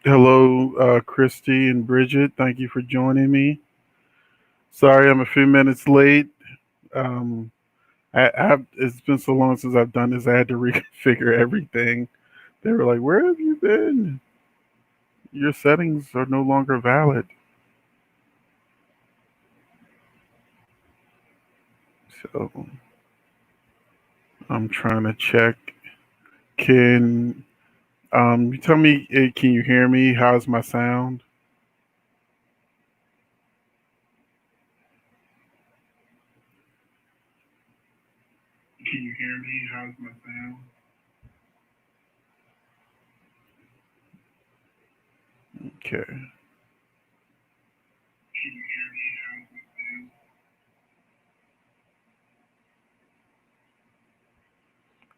Hello, Christy and Bridget. Thank you for joining me. Sorry, I'm a few minutes late. Um, it's been so long since I've done this. I had to reconfigure everything. They were like, "Where have you been? Your settings are no longer valid." So I'm trying to check. Can you tell me? Can you hear me? How's my sound? Can you hear me? How's my sound? Okay.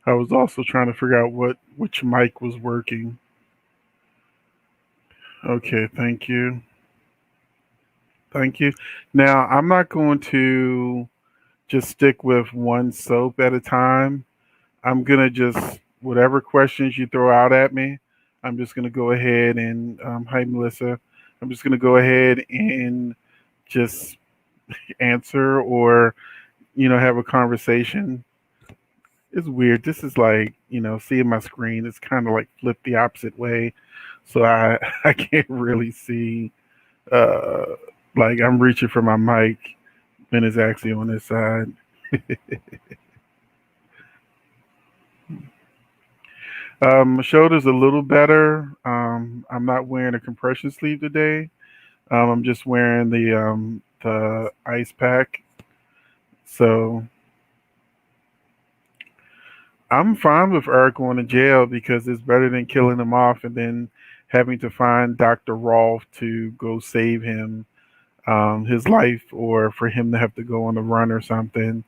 I was also trying to figure out which mic was working. Okay, thank you. Thank you. Now, I'm not going to just stick with one soap at a time. I'm going to just, whatever questions you throw out at me, I'm just going to go ahead and, hi, Melissa. I'm just going to go ahead and just answer or, have a conversation. It's weird. This is like, seeing my screen. It's kind of like flipped the opposite way. So I can't really see, uh, like I'm reaching for my mic and it's actually on this side. My shoulder's a little better. I'm not wearing a compression sleeve today. I'm just wearing the ice pack. So I'm fine with Eric going to jail because it's better than killing him off and then having to find Dr. Rolfe to go save him, his life, or for him to have to go on the run or something.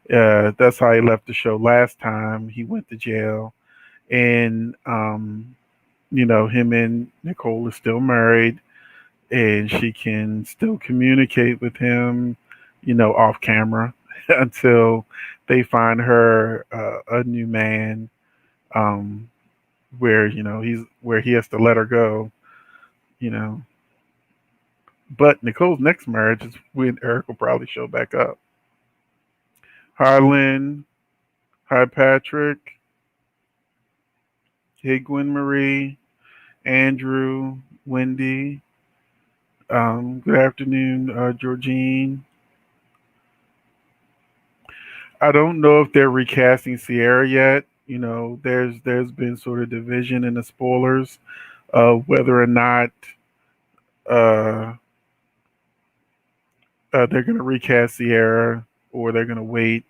That's how he left the show last time. He went to jail, and him and Nicole are still married, and she can still communicate with him, off camera until they find her a new man, um, where he has to let her go, you know. But Nicole's next marriage is when Eric will probably show back up. Hi, Lynn. Hi, Patrick. Hey, Gwen Marie. Andrew. Wendy. Good afternoon, Georgine. I don't know if they're recasting Sierra yet. There's been sort of division in the spoilers of whether or not uh, they're going to recast Sierra or they're going to wait.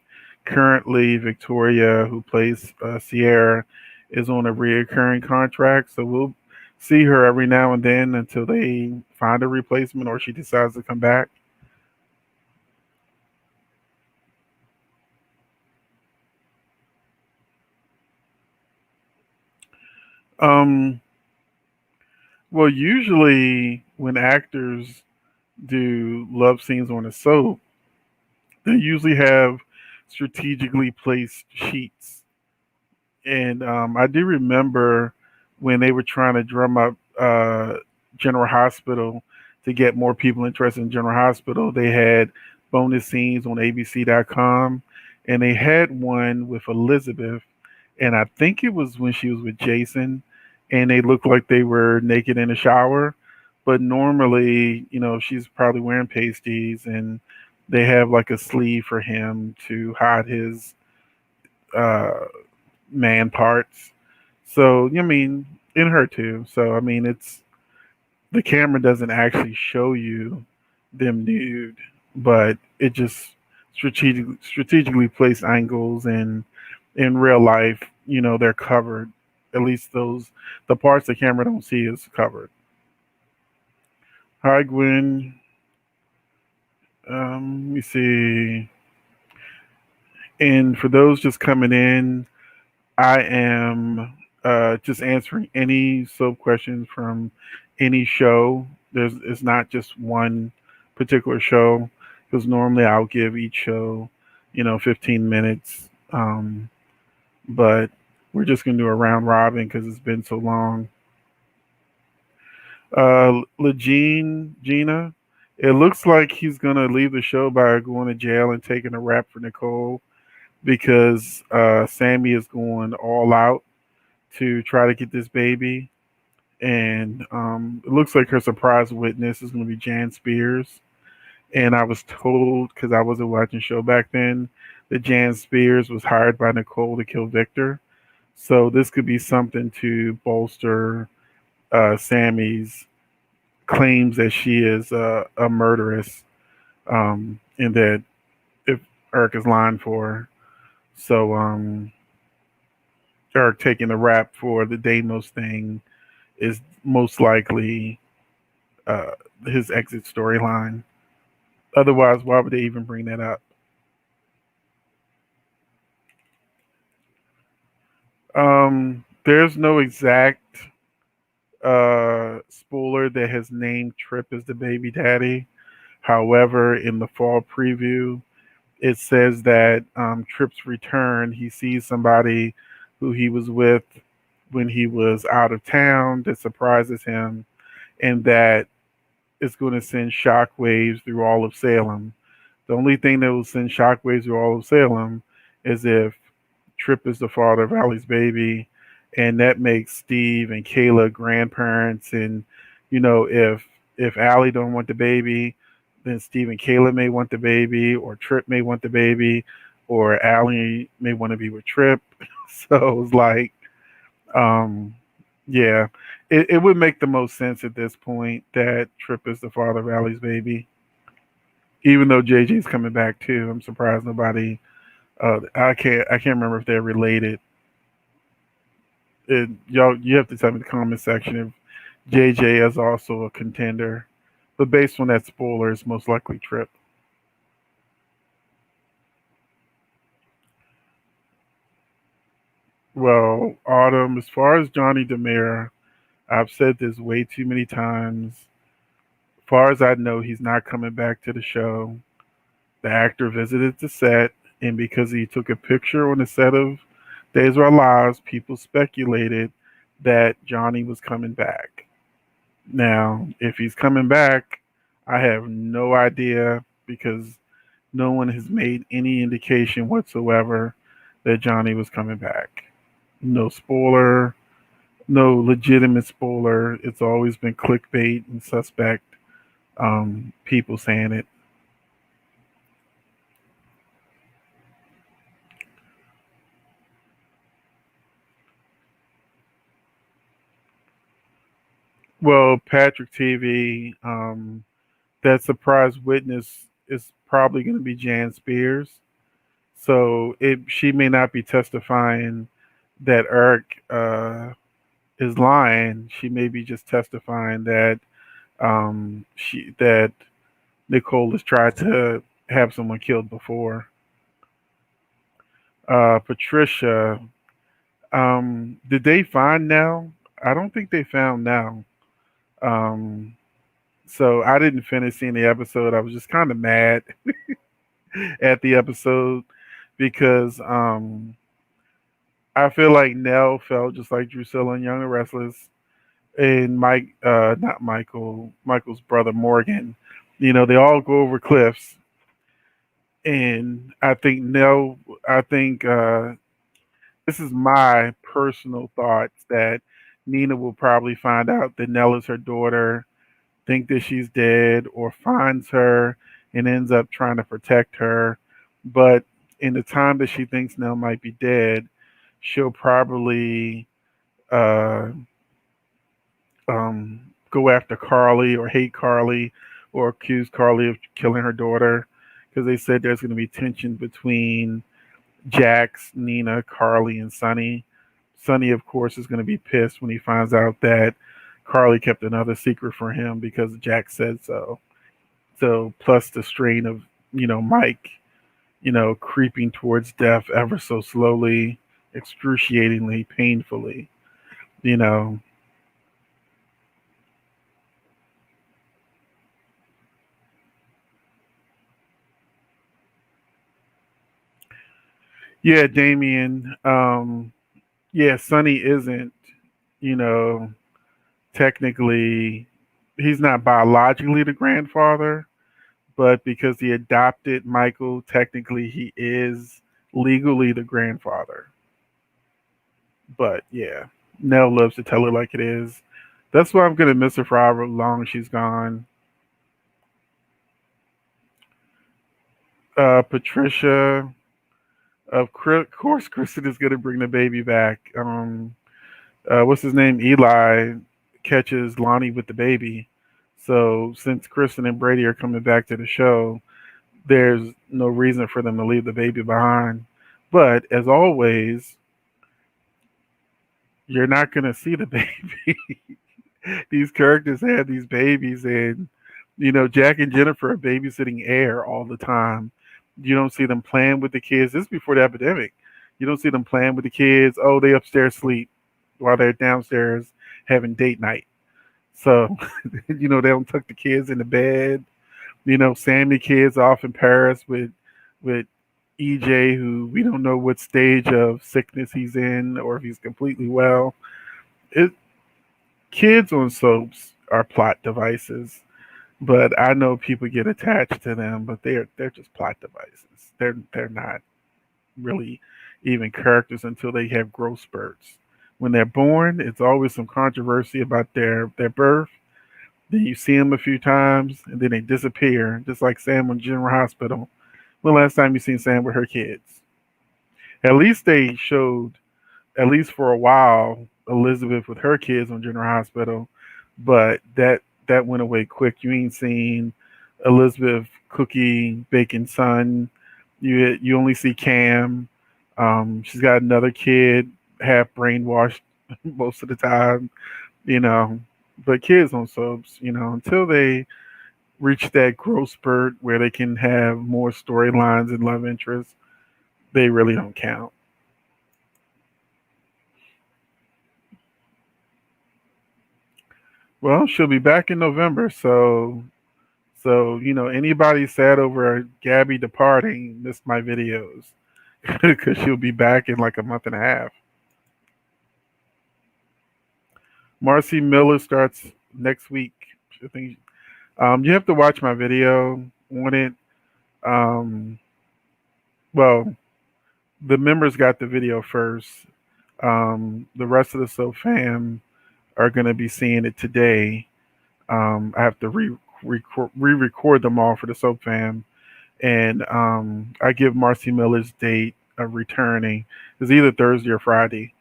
Currently, Victoria, who plays Sierra, is on a reoccurring contract, so we'll see her every now and then until they find a replacement or she decides to come back. Um, well, usually when actors do love scenes on a soap, they usually have strategically placed sheets. And I do remember when they were trying to drum up General Hospital to get more people interested in General Hospital, they had bonus scenes on ABC.com. And they had one with Elizabeth. And I think it was when she was with Jason. And they looked like they were naked in the shower. But normally, she's probably wearing pasties and they have like a sleeve for him to hide his uh, man parts. So I mean, in her too. So I mean, it's the camera doesn't actually show you them nude, but it just strategically placed angles, and in real life, they're covered. At least the parts the camera don't see is covered. Hi, Gwen. Let me see. And for those just coming in, I am just answering any sub questions from any show. It's not just one particular show because normally I'll give each show, 15 minutes. But we're just gonna do a round robin because it's been so long. Legine Gina. It looks like he's gonna leave the show by going to jail and taking a rap for Nicole because Sammy is going all out to try to get this baby, and it looks like her surprise witness is going to be Jan Spears. And I was told because I wasn't watching the show back then that Jan Spears was hired by Nicole to kill Victor. So this could be something to bolster Sammy's claims that she is a murderess, and that if Eric is lying for her. So Eric taking the rap for the Deimos thing is most likely uh, his exit storyline. Otherwise, why would they even bring that up? There's no exact spoiler that has named Trip as the baby daddy. However, in the fall preview, it says that Trip's return, he sees somebody who he was with when he was out of town that surprises him, and that is going to send shockwaves through all of Salem. The only thing that will send shockwaves through all of Salem is if Trip is the father of Allie's baby, and that makes Steve and Kayla grandparents. And if Allie don't want the baby, then Steve and Kayla may want the baby, or Trip may want the baby, or Allie may want to be with Trip. So it's like, um, yeah, it would make the most sense at this point that Trip is the father of Allie's baby. Even though JJ's coming back too, I'm surprised nobody. I can't remember if they're related. Y'all, you have to tell me in the comment section if JJ is also a contender. But based on that spoiler, it's most likely Trip. Well, Autumn, as far as Johnny Demare, I've said this way too many times. As far as I know, he's not coming back to the show. The actor visited the set, and because he took a picture on the set of Days of Our Lives, people speculated that Johnny was coming back. Now, if he's coming back, I have no idea because no one has made any indication whatsoever that Johnny was coming back. No spoiler, no legitimate spoiler. It's always been clickbait and suspect people saying it. Well, Patrick TV, that surprise witness is probably going to be Jan Spears. So she may not be testifying that Eric is lying. She may be just testifying that that Nicole has tried to have someone killed before. Patricia, did they find Nell? I don't think they found Nell. Um, so I didn't finish seeing the episode. I was just kind of mad at the episode because I feel like Nell felt just like Drusilla and Young and Restless, and not Michael, Michael's brother Morgan. They all go over cliffs, and I think Nell. I think this is my personal thoughts that Nina will probably find out that Nell is her daughter, think that she's dead, or finds her and ends up trying to protect her. But in the time that she thinks Nell might be dead, she'll probably uh, go after Carly or hate Carly or accuse Carly of killing her daughter because they said there's going to be tension between Jax, Nina, Carly, and Sonny. Sonny, of course, is going to be pissed when he finds out that Carly kept another secret for him because Jax said so. So, plus the strain of, Mike, creeping towards death ever so slowly, excruciatingly, painfully, you know. Yeah, Damien. Yeah, Sonny isn't, you know, technically. he's not biologically the grandfather, but because he adopted Michael, technically he is legally the grandfather. But yeah, Nell loves to tell her like it is. That's why I'm gonna miss her for however long she's gone. Patricia, of course, Kristen is gonna bring the baby back. What's his name? Eli catches Lonnie with the baby. So since Kristen and Brady are coming back to the show, there's no reason for them to leave the baby behind. But as always, you're not gonna see the baby. These characters have these babies, and Jack and Jennifer are babysitting Air all the time. You don't see them playing with the kids. This is before the epidemic. You don't see them playing with the kids. Oh, they upstairs sleep while they're downstairs having date night. So they don't tuck the kids in the bed. Sammy kids off in Paris with EJ, who we don't know what stage of sickness he's in or if he's completely well. It Kids on soaps are plot devices, but I know people get attached to them, but they're just plot devices. They're not really even characters until they have growth spurts. When they're born, it's always some controversy about their birth. Then you see them a few times, and then they disappear, just like Sam on General Hospital. When the last time you seen Sam with her kids? At least they showed, at least for a while, Elizabeth with her kids on General Hospital, but that went away quick. You ain't seen Elizabeth cookie baking son. You only see Cam. She's got another kid, half brainwashed most of the time, you know. But kids on soaps, until they reach that growth spurt where they can have more storylines and love interests, they really don't count. Well, she'll be back in November, so anybody sad over Gabby departing missed my videos because she'll be back in like a month and a half. Marci Miller starts next week. I think you have to watch my video on it. Um, well, the members got the video first. The rest of the Soap fam are going to be seeing it today. I have to re-record them all for the Soap fam, and I give Marci Miller's date of returning. It's either Thursday or Friday.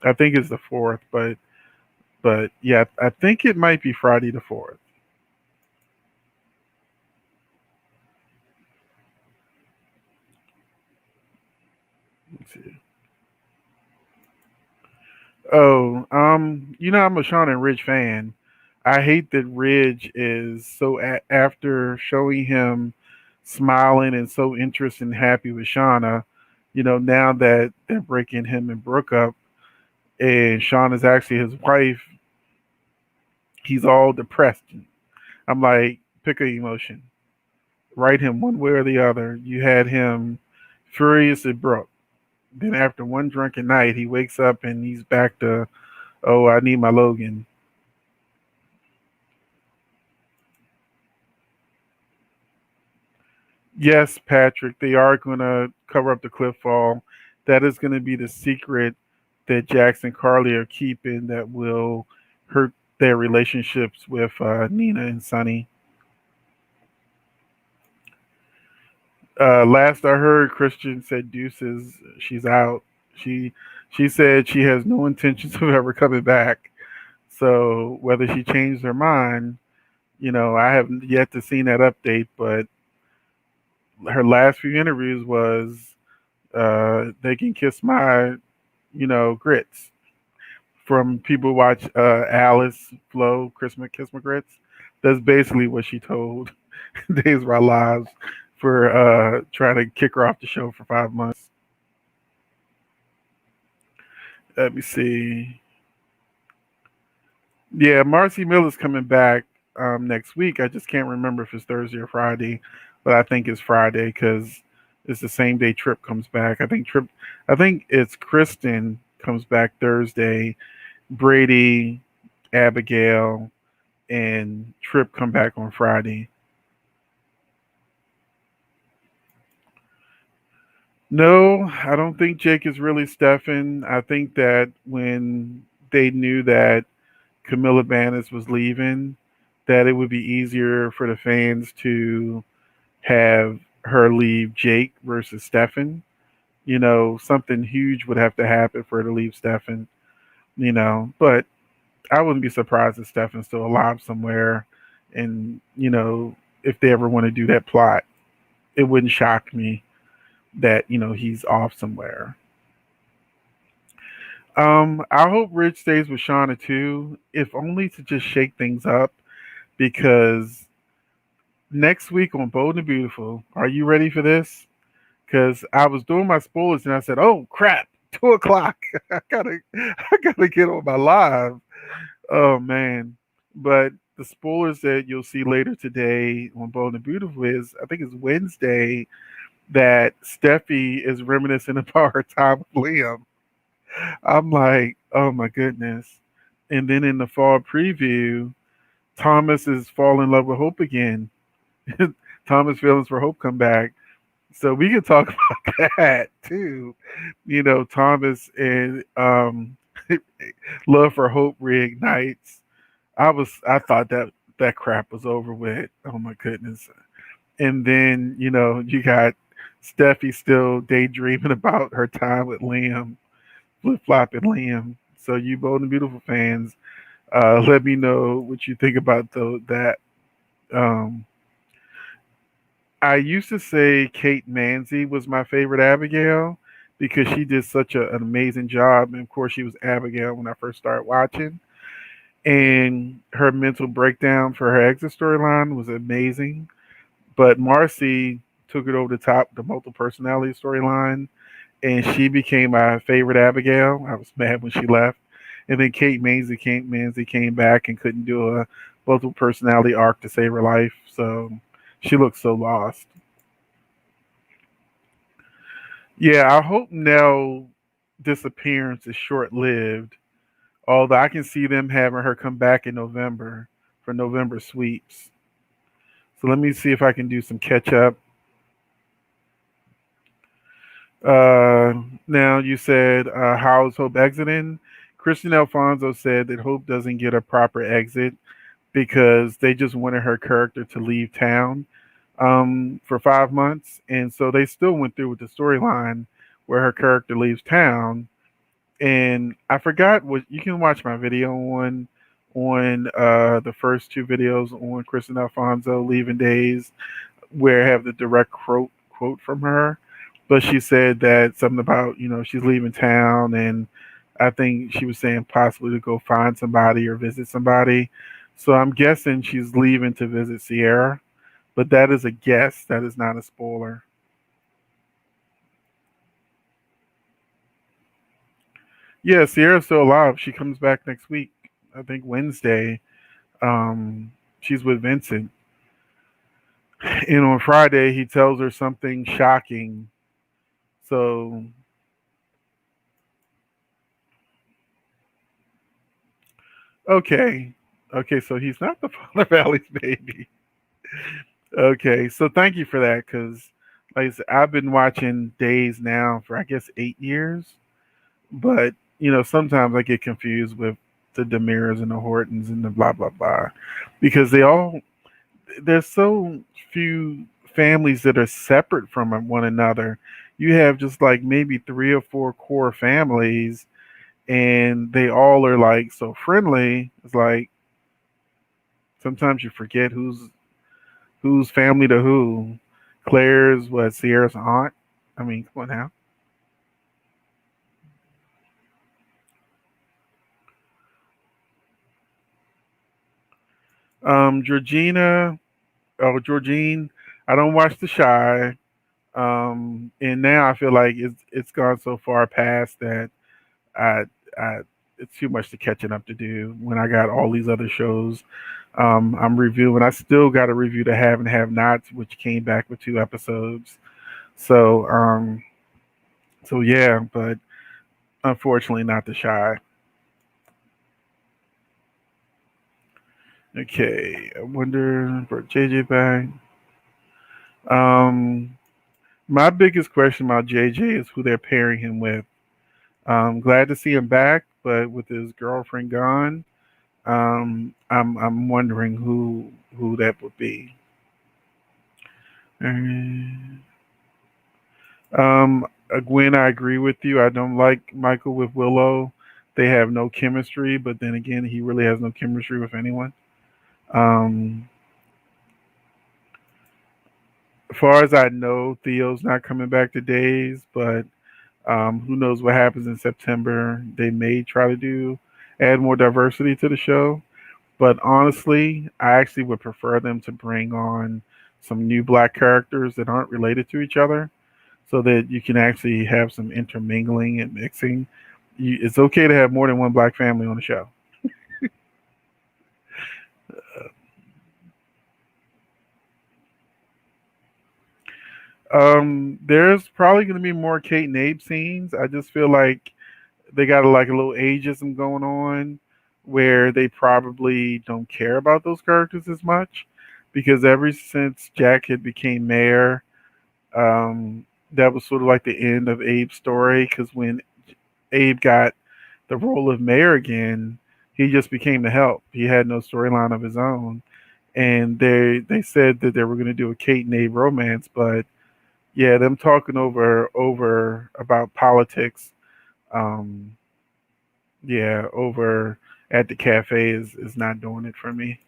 I think it's the fourth, but yeah, I think it might be Friday the fourth. Let's see. Oh, I'm a Shauna and Ridge fan. I hate that Ridge is so after showing him smiling and so interested and happy with Shauna. Now that they're breaking him and Brooke up, and Shauna's actually his wife, he's all depressed. I'm like, pick an emotion, write him one way or the other. You had him furious at Brooke. Then after one drunken night, he wakes up and he's back to, oh, I need my Logan. Yes, Patrick, they are going to cover up the cliff fall. That is going to be the secret that Jackson and Carly are keeping that will hurt their relationships with Nina and Sonny. Last I heard, Christian said deuces. She's out. She she said she has no intentions of ever coming back. So whether she changed her mind, I haven't yet to see that update. But her last few interviews was they can kiss my grits from people who watch Alice, Flo, Christmas Kiss My Grits. That's basically what she told Days of Our Lives for trying to kick her off the show for 5 months. Let me see. Yeah, Marcy Miller's coming back next week. I just can't remember if it's Thursday or Friday, but I think it's Friday because it's the same day Trip comes back. I think it's Kristen comes back Thursday. Brady, Abigail, and Trip come back on Friday. No, I don't think Jake is really Stefan. I think that when they knew that Camilla Bannis was leaving, that it would be easier for the fans to have her leave Jake versus Stefan. Something huge would have to happen for her to leave Stefan, but I wouldn't be surprised if Stefan's still alive somewhere. And, if they ever want to do that plot, it wouldn't shock me that, he's off somewhere. I hope Ridge stays with Shauna too, if only to just shake things up because next week on Bold and Beautiful, are you ready for this? Because I was doing my spoilers and I said, "Oh crap, 2 o'clock! I gotta get on my live." Oh man! But the spoilers that you'll see later today on Bold and Beautiful is, I think it's Wednesday, that Steffi is reminiscing about her time with Liam. I'm like, oh my goodness! And then in the fall preview, Thomas is falling in love with Hope again. Thomas' feelings for Hope come back. So we can talk about that too. Thomas and love for Hope reignites. I thought that crap was over with. Oh my goodness. And then, you got Steffi still daydreaming about her time with Liam, flip flopping Liam. So you Bold and Beautiful fans, let me know what you think about that. Um, I used to say Kate Manzi was my favorite Abigail because she did such an amazing job. And of course, she was Abigail when I first started watching. And her mental breakdown for her exit storyline was amazing. But Marci took it over the top, the multiple personality storyline, and she became my favorite Abigail. I was mad when she left. And then Kate Manzi came back and couldn't do a multiple personality arc to save her life. So she looked so lost. Yeah, I hope Nell disappearance is short lived. Although I can see them having her come back in November for November sweeps. So let me see if I can do some catch up. Now you said how's Hope exiting? Christian Alfonso said that Hope doesn't get a proper exit because they just wanted her character to leave town for 5 months, and so they still went through with the storyline where her character leaves town. And I forgot what you can watch my video on the first two videos on Kristen Alfonso leaving days where I have the direct quote from her. But she said that something about, she's leaving town and I think she was saying possibly to go find somebody or visit somebody. So I'm guessing she's leaving to visit Sierra. But that is a guess. That is not a spoiler. Yeah, Sierra's still alive. She comes back next week. I think Wednesday. She's with Vincent. And on Friday, he tells her something shocking. So, okay. Okay, so he's not the Father Valley's baby. Okay, so thank you for that because, like I said, I've been watching Days now for, I guess, 8 years. But, sometimes I get confused with the Demirs and the Hortons and the blah, blah, blah because there's so few families that are separate from one another. You have just like maybe three or four core families, and they all are like so friendly. It's like sometimes you forget who's family to who. Claire's what Sierra's aunt. I mean, come on now. Georgina, oh Georgine, I don't watch The Shy. And now I feel like it's gone so far past that I, I it's too much to catching up to do when I got all these other shows. I'm reviewing. I still got to review the Have and Have Nots, which came back with 2 episodes. So so yeah, but unfortunately not The Shy. Okay, I wonder for JJ back. Um, my biggest question about JJ is who they're pairing him with. Glad to see him back, but with his girlfriend gone, I'm wondering who that would be. Gwen, I agree with you. I don't like Michael with Willow. They have no chemistry, but then again, he really has no chemistry with anyone. Um, as far as I know, Theo's not coming back to Days, but who knows what happens in September? They may try to add more diversity to the show, but honestly, I actually would prefer them to bring on some new black characters that aren't related to each other, so that you can actually have some intermingling and mixing. It's okay to have more than one black family on the show. There's probably going to be more Kate and Abe scenes. I just feel like they got like a little ageism going on where they probably don't care about those characters as much because ever since Jack had became mayor, that was sort of like the end of Abe's story because when Abe got the role of mayor again, he just became the help. He had no storyline of his own. And they said that they were going to do a Kate and Abe romance, but yeah, them talking over about politics, um, yeah, over at the cafe is not doing it for me.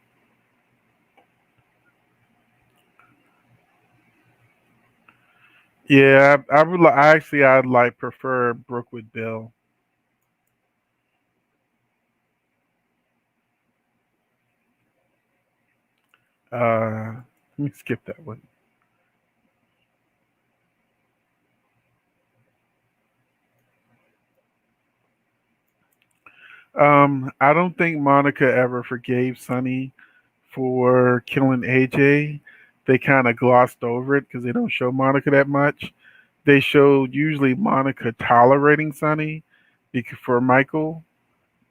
Yeah, I would actually I'd like prefer Brooke with Bill. Let me skip that one. I don't think Monica ever forgave Sonny for killing AJ. They kind of glossed over it because they don't show Monica that much. They showed usually Monica tolerating Sonny for Michael,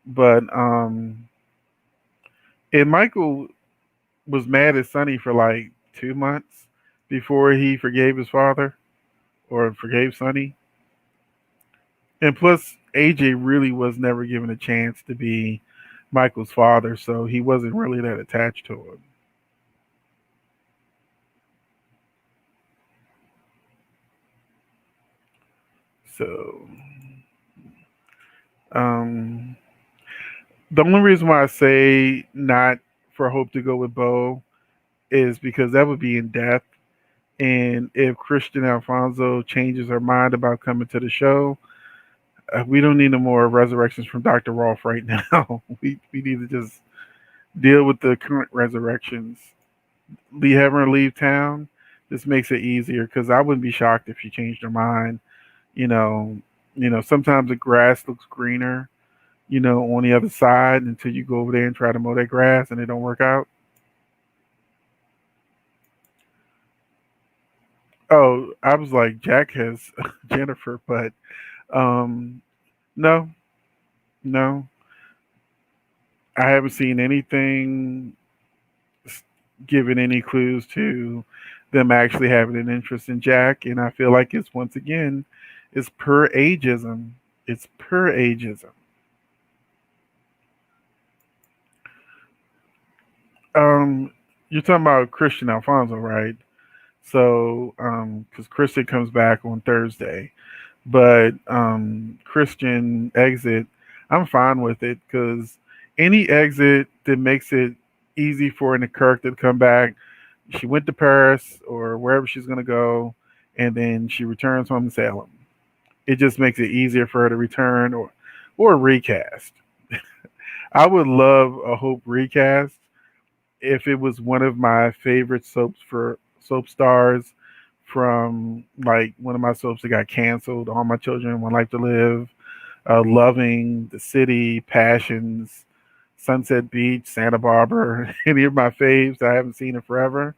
but and Michael was mad at Sonny for like 2 months before he forgave his father or forgave Sonny. And plus, AJ really was never given a chance to be Michael's father, so he wasn't really that attached to him. So, um, the only reason why I say not for Hope to go with Bo is because that would be in death. And if Christian Alfonso changes her mind about coming to the show, we don't need no more resurrections from Dr. Rolf right now. We need to just deal with the current resurrections. Have her leave town. This makes it easier because I wouldn't be shocked if she changed her mind. You know, sometimes the grass looks greener, on the other side until you go over there and try to mow that grass and it don't work out. Oh, I was like, Jack has Jennifer, but um, no, no, I haven't seen anything giving any clues to them actually having an interest in Jack, and I feel like it's once again, it's per ageism. It's per ageism. Um, you're talking about Christian Alfonso, right? So, because Christian comes back on Thursday, but Christian exit, I'm fine with it because any exit that makes it easy for an character to come back. She went to Paris or wherever she's going to go, and then she returns home to Salem. It just makes it easier for her to return or recast. I would love a Hope recast if it was one of my favorite soaps for soap stars from like one of my soaps that got canceled, All My Children, One Life to Live, Loving, The City, Passions, Sunset Beach, Santa Barbara, any of my faves that I haven't seen in forever.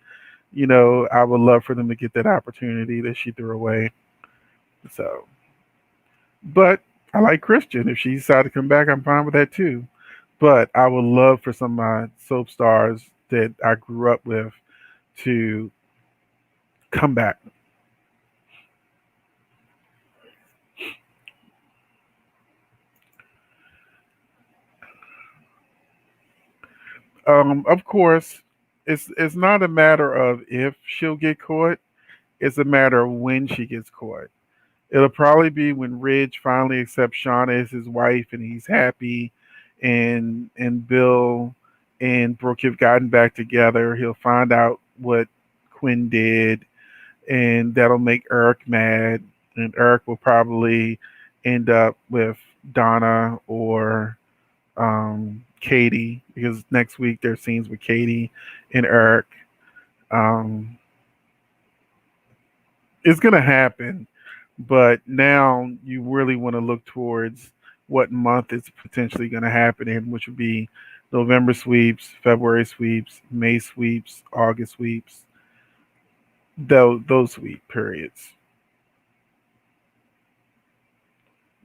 I would love for them to get that opportunity that she threw away. But I like Christian. If she decided to come back, I'm fine with that too. But I would love for some of my soap stars that I grew up with to come back. Of course, it's not a matter of if she'll get caught; it's a matter of when she gets caught. It'll probably be when Ridge finally accepts Shauna as his wife and he's happy, and Bill and Brooke have gotten back together. He'll find out what Quinn did, and that'll make Eric mad, and Eric will probably end up with Donna or Katie, because next week there's scenes with Katie and Eric. Um, it's gonna happen, but now you really want to look towards what month it's potentially going to happen in, which would be November sweeps, February sweeps, May sweeps, August sweeps, those sweep periods.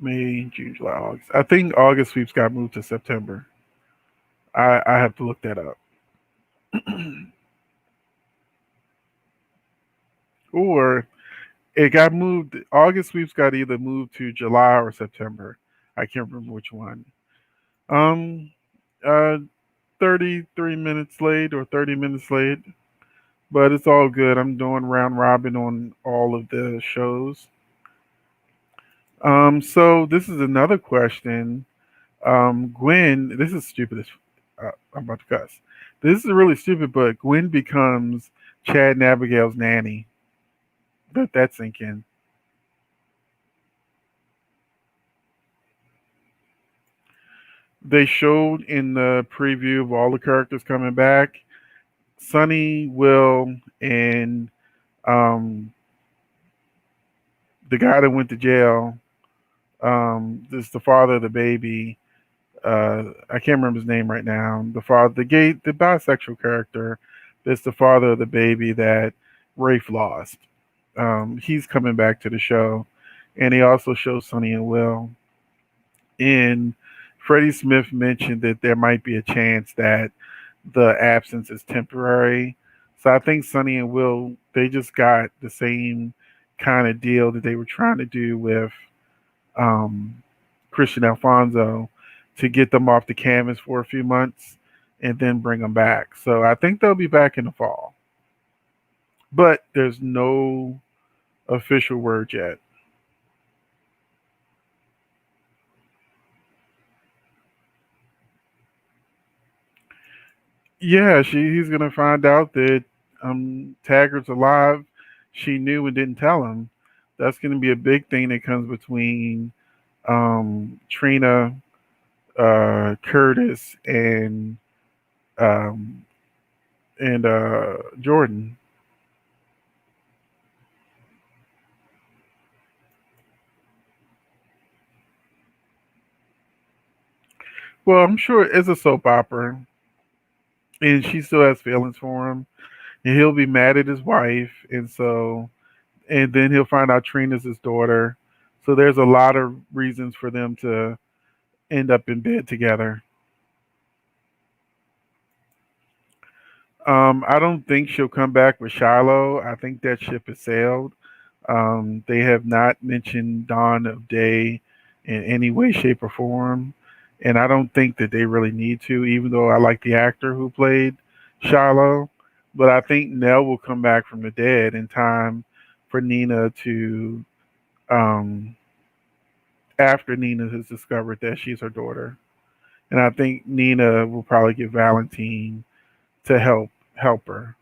May, June, July, August. I think August sweeps got moved to September. I have to look that up. Or it got moved. August sweeps got either moved to July or September. I can't remember which one. Um, uh, 33 minutes late or 30 minutes late, but it's all good. I'm doing round robin on all of the shows. So this is another question. Gwen, this is stupid. I'm about to cuss. This is really stupid, but Gwen becomes Chad and Abigail's nanny. Let that sink in. They showed in the preview of all the characters coming back. Sonny, Will, and um, the guy that went to jail. This is the father of the baby. I can't remember his name right now. The father, the bisexual character. That's the father of the baby that Rafe lost. He's coming back to the show, and he also shows Sonny and Will. And Freddie Smith mentioned that there might be a chance that the absence is temporary. So I think Sonny and Will, they just got the same kind of deal that they were trying to do with um, Christian Alfonso, to get them off the canvas for a few months and then bring them back. So I think they'll be back in the fall, but there's no official word yet. Yeah, he's gonna find out that Taggart's alive. She knew and didn't tell him. That's gonna be a big thing that comes between Trina, Curtis, um, and Jordan. Well, I'm sure it's a soap opera, and she still has feelings for him, and he'll be mad at his wife, and then he'll find out Trina's his daughter. So there's a lot of reasons for them to end up in bed together. I don't think she'll come back with Shiloh. I think that ship has sailed. They have not mentioned Dawn of Day in any way, shape, or form. And I don't think that they really need to, even though I like the actor who played Shiloh. But I think Nell will come back from the dead in time for Nina to, um, after Nina has discovered that she's her daughter. And I think Nina will probably get Valentine to help her.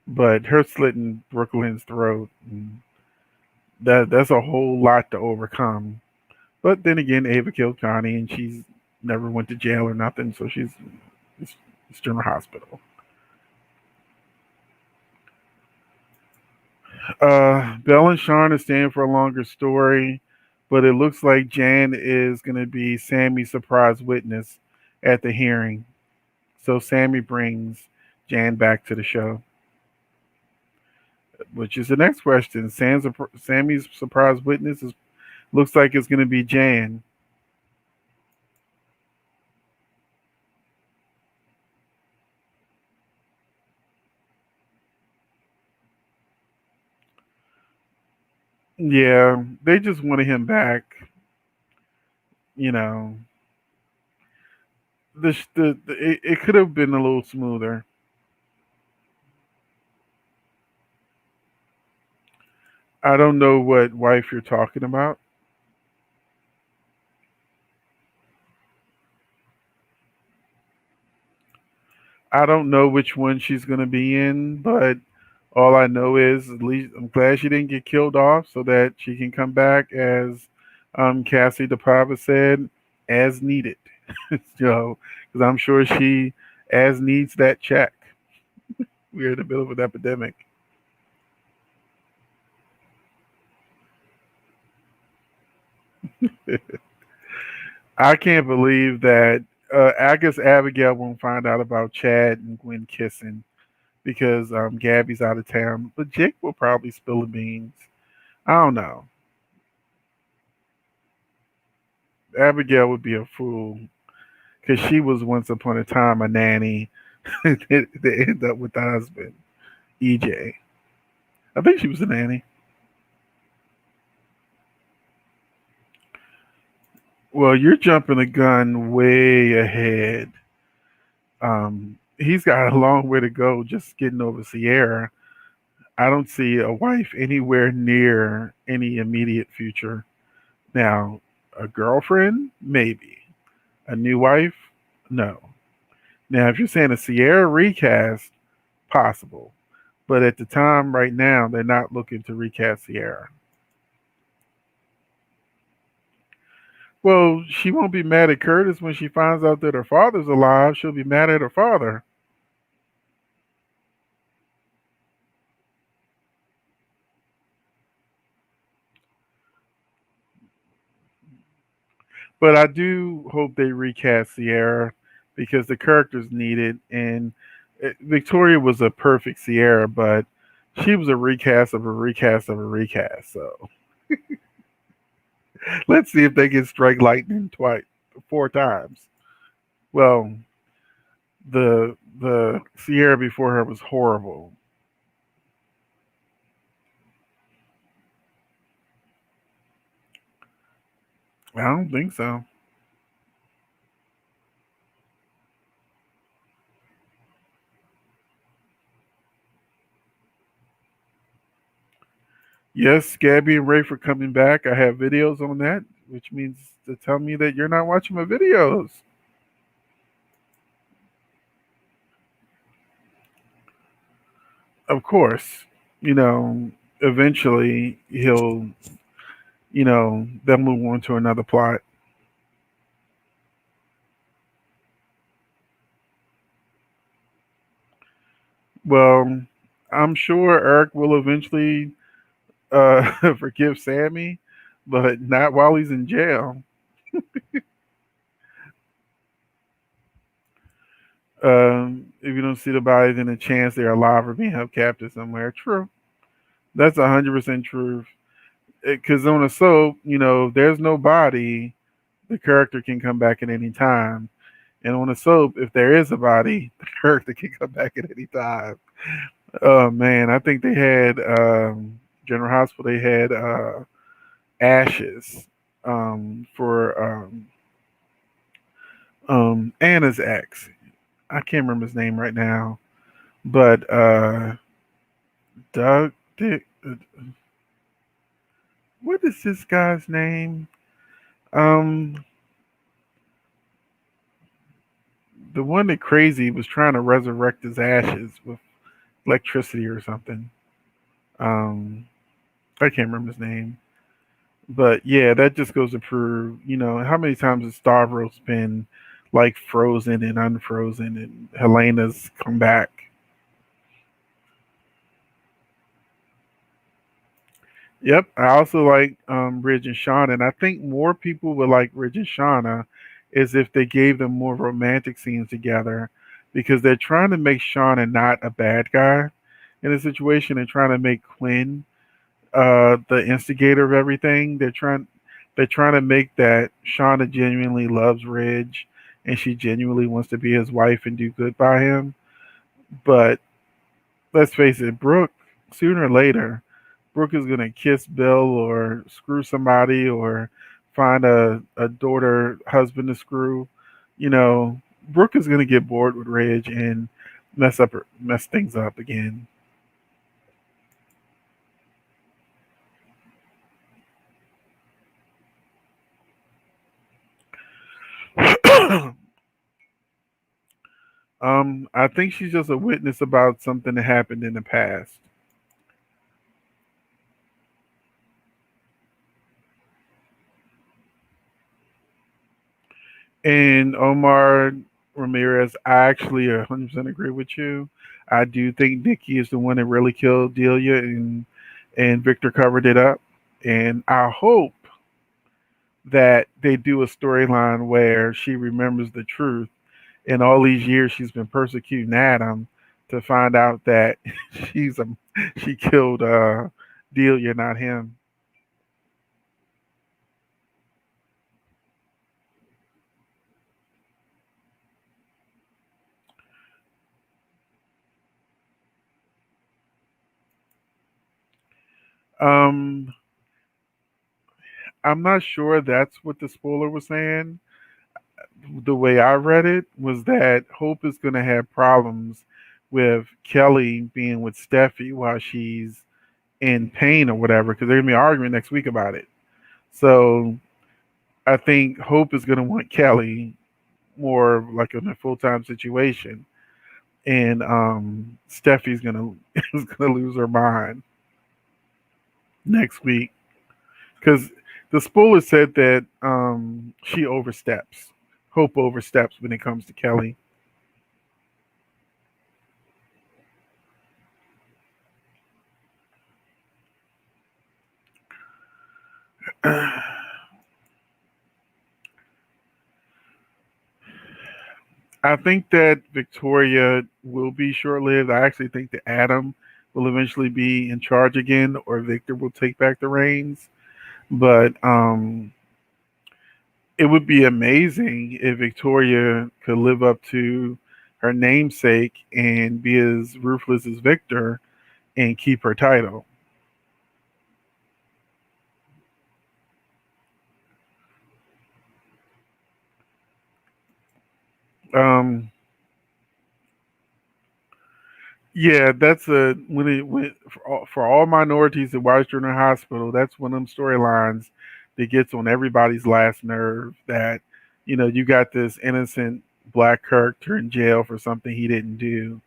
But her slitting Brooklyn's throat, that's a whole lot to overcome. But then again, Ava killed Connie, and she's never went to jail or nothing, so it's General Hospital. Belle and Sean are staying for a longer story, but it looks like Jan is going to be Sammy's surprise witness at the hearing. So Sammy brings Jan back to the show, which is the next question. Sammy's surprise witness looks like it's going to be Jan. Yeah, they just wanted him back. You know, it could have been a little smoother. I don't know what wife you're talking about. I don't know which one she's gonna be in, but all I know is at least I'm glad she didn't get killed off, so that she can come back as Cassie DePava said, as needed. Because I'm sure she as needs that check. We're in the middle of an epidemic. I can't believe that. I guess Abigail won't find out about Chad and Gwen kissing because Gabby's out of town, but Jake will probably spill the beans. I don't know. Abigail would be a fool because she was once upon a time a nanny that ended up with the husband, EJ. I think she was a nanny. Well, you're jumping the gun way ahead. He's got a long way to go just getting over Sierra. I don't see a wife anywhere near any immediate future. Now, a girlfriend, maybe. A new wife, no. Now, if you're saying a Sierra recast, possible. But at the time, right now, they're not looking to recast Sierra. Well, she won't be mad at Curtis when she finds out that her father's alive. She'll be mad at her father. But I do hope they recast Sierra because the character's needed. And Victoria was a perfect Sierra, but she was a recast of a recast of a recast. So let's see if they can strike lightning twice, four times. Well, the Sierra before her was horrible. I don't think so. Yes, Gabby and Rafe are coming back. I have videos on that, which means to tell me that you're not watching my videos. Of course, you know, eventually he'll, they'll move on to another plot. Well, I'm sure Eric will eventually forgive Sammy, but not while he's in jail. If you don't see the body, then a chance they're alive or being held captive somewhere. True. That's 100% true. Because on a soap, if there's no body, the character can come back at any time. And on a soap, if there is a body, the character can come back at any time. Oh man, I think they had General Hospital. They had Ashes for Anna's ex. I can't remember his name right now, but Doug. Dick, what is this guy's name? Um, the one that crazy was trying to resurrect his ashes with electricity or something. Um, I can't remember his name. But yeah, that just goes to prove, how many times has Stavros been like frozen and unfrozen and Helena's come back. Yep. I also like Ridge and Shauna, and I think more people would like Ridge and Shauna is if they gave them more romantic scenes together because they're trying to make Shauna not a bad guy in a situation and trying to make Quinn the instigator of everything. They're trying to make that Shauna genuinely loves Ridge and she genuinely wants to be his wife and do good by him. But let's face it, Brooke, sooner or later, Brooke is gonna kiss Bill or screw somebody or find a daughter husband to screw. You know, Brooke is gonna get bored with Ridge and mess things up again. I think she's just a witness about something that happened in the past. And Omar Ramirez, I actually 100% agree with you. I do think Nikki is the one that really killed Delia, and Victor covered it up. And I hope that they do a storyline where she remembers the truth. And all these years she's been persecuting Adam to find out that she's a she killed Delia, not him. Um, I'm not sure that's what the spoiler was saying. The way I read it was that Hope is going to have problems with Kelly being with Steffi while she's in pain or whatever, because they're going to be arguing next week about it. So I think Hope is going to want Kelly more like in a full time situation, and Steffi's going to is going to lose her mind next week because the spoiler said that she oversteps. Hope oversteps when it comes to Kelly. I think that Victoria will be short lived. I actually think that Adam will eventually be in charge again, or Victor will take back the reins. But it would be amazing if Victoria could live up to her namesake and be as ruthless as Victor and keep her title. Um, Yeah, that's a when it went for all minorities that watched during the hospital. That's one of them storylines that gets on everybody's last nerve. That you got this innocent black character in jail for something he didn't do,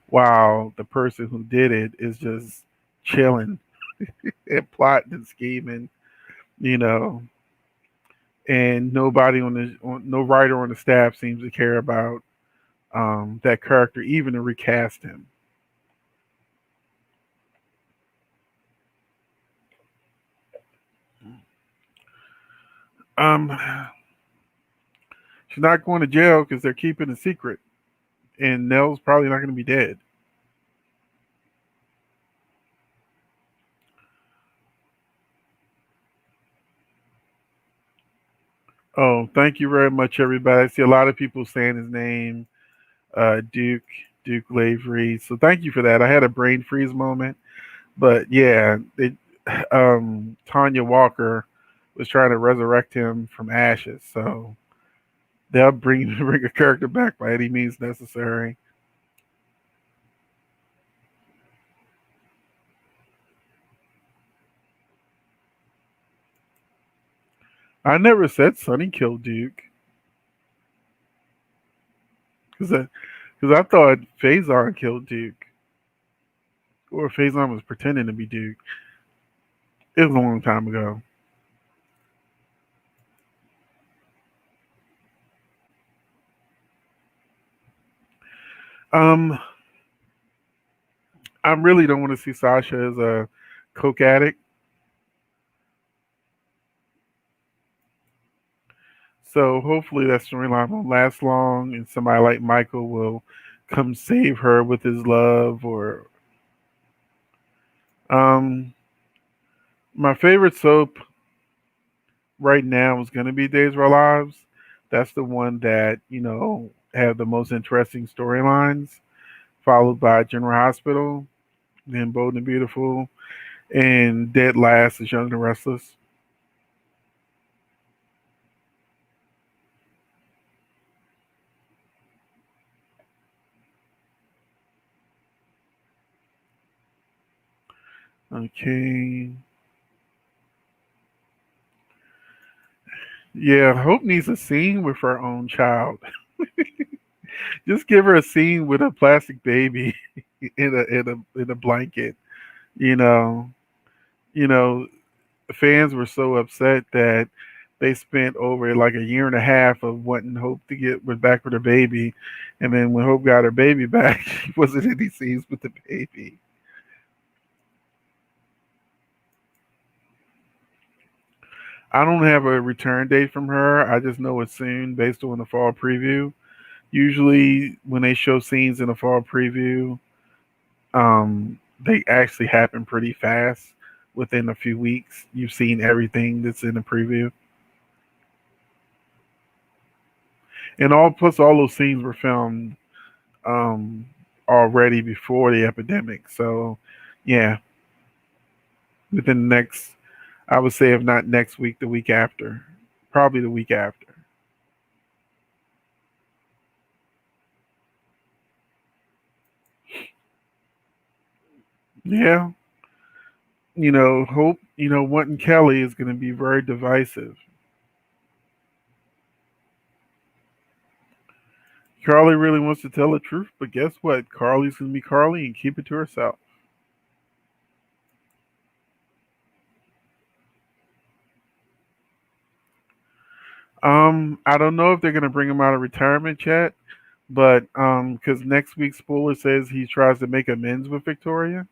while the person who did it is just chilling and plotting and scheming. You know, and nobody no writer on the staff seems to care about that character, even to recast him. Um, She's not going to jail because they're keeping a secret, and Nell's probably not going to be dead. Oh, thank you very much, everybody. I see a lot of people saying his name, Duke, Duke Lavery. So thank you for that. I had a brain freeze moment, but yeah, Tanya Walker was trying to resurrect him from ashes. So they'll bring a character back by any means necessary. I never said Sonny killed Duke because I thought Phazon killed Duke, or Phazon was pretending to be Duke. It was a long time ago. Um, I really don't want to see Sasha as a coke addict. So hopefully that storyline won't last long, and somebody like Michael will come save her with his love. Or um, my favorite soap right now is going to be Days of Our Lives. That's the one that have the most interesting storylines, followed by General Hospital, then Bold and Beautiful, and dead last is Young and Restless. Okay. Yeah, Hope needs a scene with her own child. Just give her a scene with a plastic baby in a blanket. You know, you know, fans were so upset that they spent over like a year and a half of wanting Hope to get back with her baby, and then when Hope got her baby back, she wasn't in any scenes with the baby. I don't have a return date from her. I just know it's soon based on the fall preview. Usually, when they show scenes in the fall preview, they actually happen pretty fast. Within a few weeks, you've seen everything that's in the preview, and all plus all those scenes were filmed um, already before the epidemic. So, yeah, within the next, I would say, if not next week, the week after, probably the week after. Yeah, Hope, wanting Kelly is going to be very divisive. Carly really wants to tell the truth, but guess what? Carly's going to be Carly and keep it to herself. I don't know if they're going to bring him out of retirement yet, but because next week's spoiler says he tries to make amends with Victoria,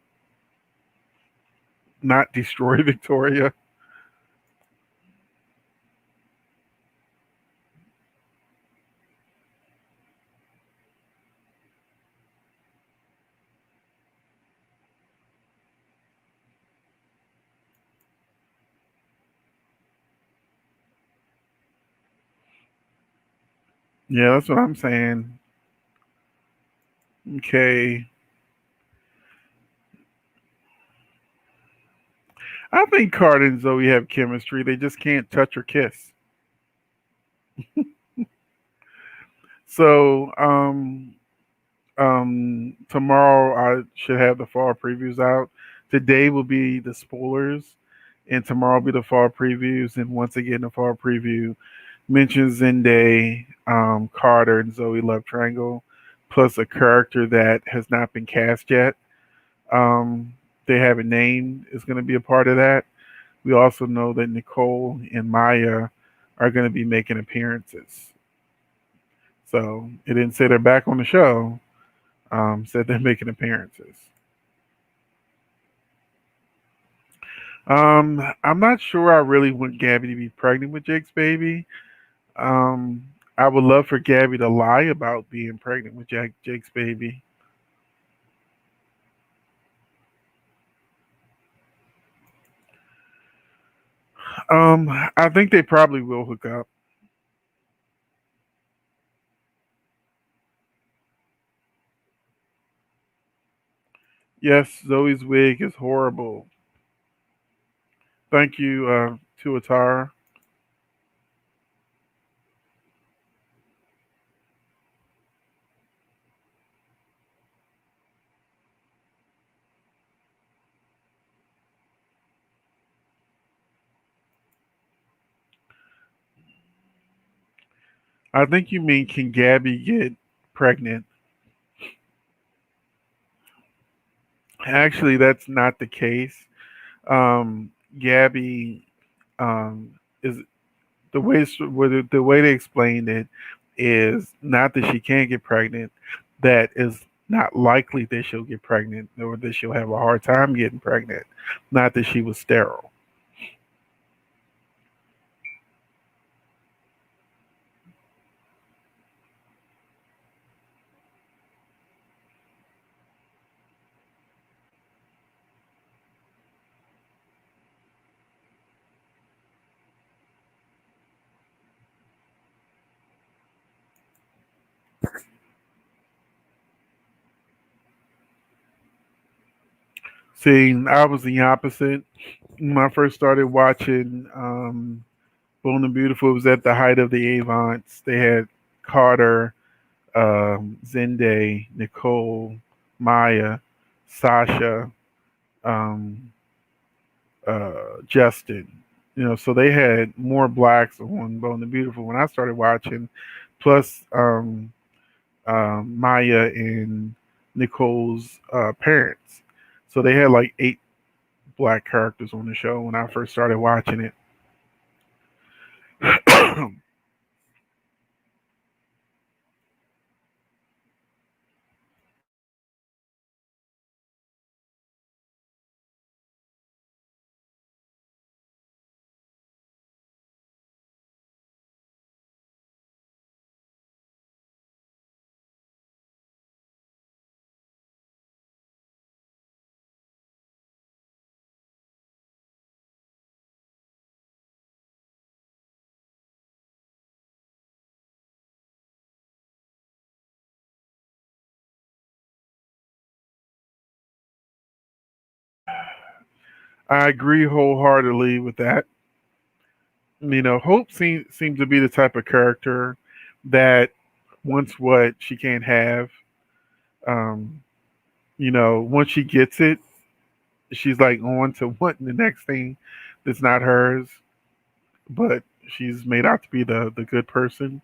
not destroy Victoria. Yeah, that's what I'm saying. Okay. I think Carter and Zoe have chemistry. They just can't touch or kiss. So, tomorrow I should have the fall previews out. Today will be the spoilers, and tomorrow will be the fall previews. And once again, the fall preview mentions Zende, Carter, and Zoe love triangle, plus a character that has not been cast yet. Um, they haven't named is going to be a part of that. We also know that Nicole and Maya are going to be making appearances. So it didn't say they're back on the show. Said they're making appearances. I'm not sure I really want Gabby to be pregnant with Jake's baby. Um, I would love for Gabby to lie about being pregnant with Jake's baby. I think they probably will hook up. Yes, Zoe's wig is horrible. Thank you, Tuatara. I think you mean can Gabby get pregnant? Actually, that's not the case. Gabby is the way they explained it is not that she can't get pregnant, that is not likely that she'll get pregnant or that she'll have a hard time getting pregnant, not that she was sterile. See, I was the opposite. When I first started watching Bold and Beautiful, it was at the height of the Avants. They had Carter, Zende, Nicole, Maya, Sasha, um, Justin. So they had more blacks on Bold and Beautiful when I started watching, plus Maya and Nicole's parents. So they had like 8 black characters on the show when I first started watching it. I agree wholeheartedly with that. Hope seems to be the type of character that wants what she can't have. Um, once she gets it, she's like on to wanting the next thing that's not hers, but she's made out to be the good person.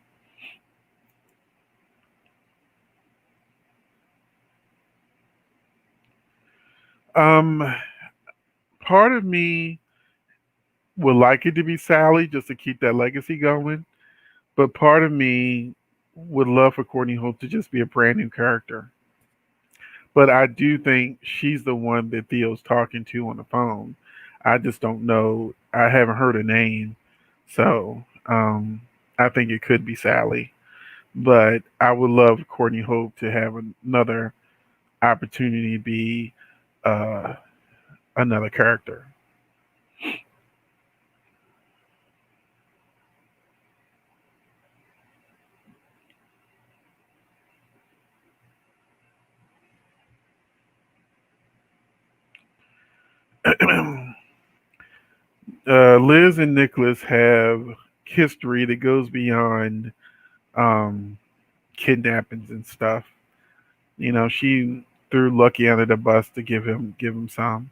Um, Part of me would like it to be Sally just to keep that legacy going, but part of me would love for Courtney Hope to just be a brand new character. But I do think she's the one that Theo's talking to on the phone. I just don't know. I haven't heard a name, so I think it could be Sally. But I would love Courtney Hope to have another opportunity to be uh, another character. Liz and Nicholas have history that goes beyond um, kidnappings and stuff. She threw Lucky under the bus to give him some.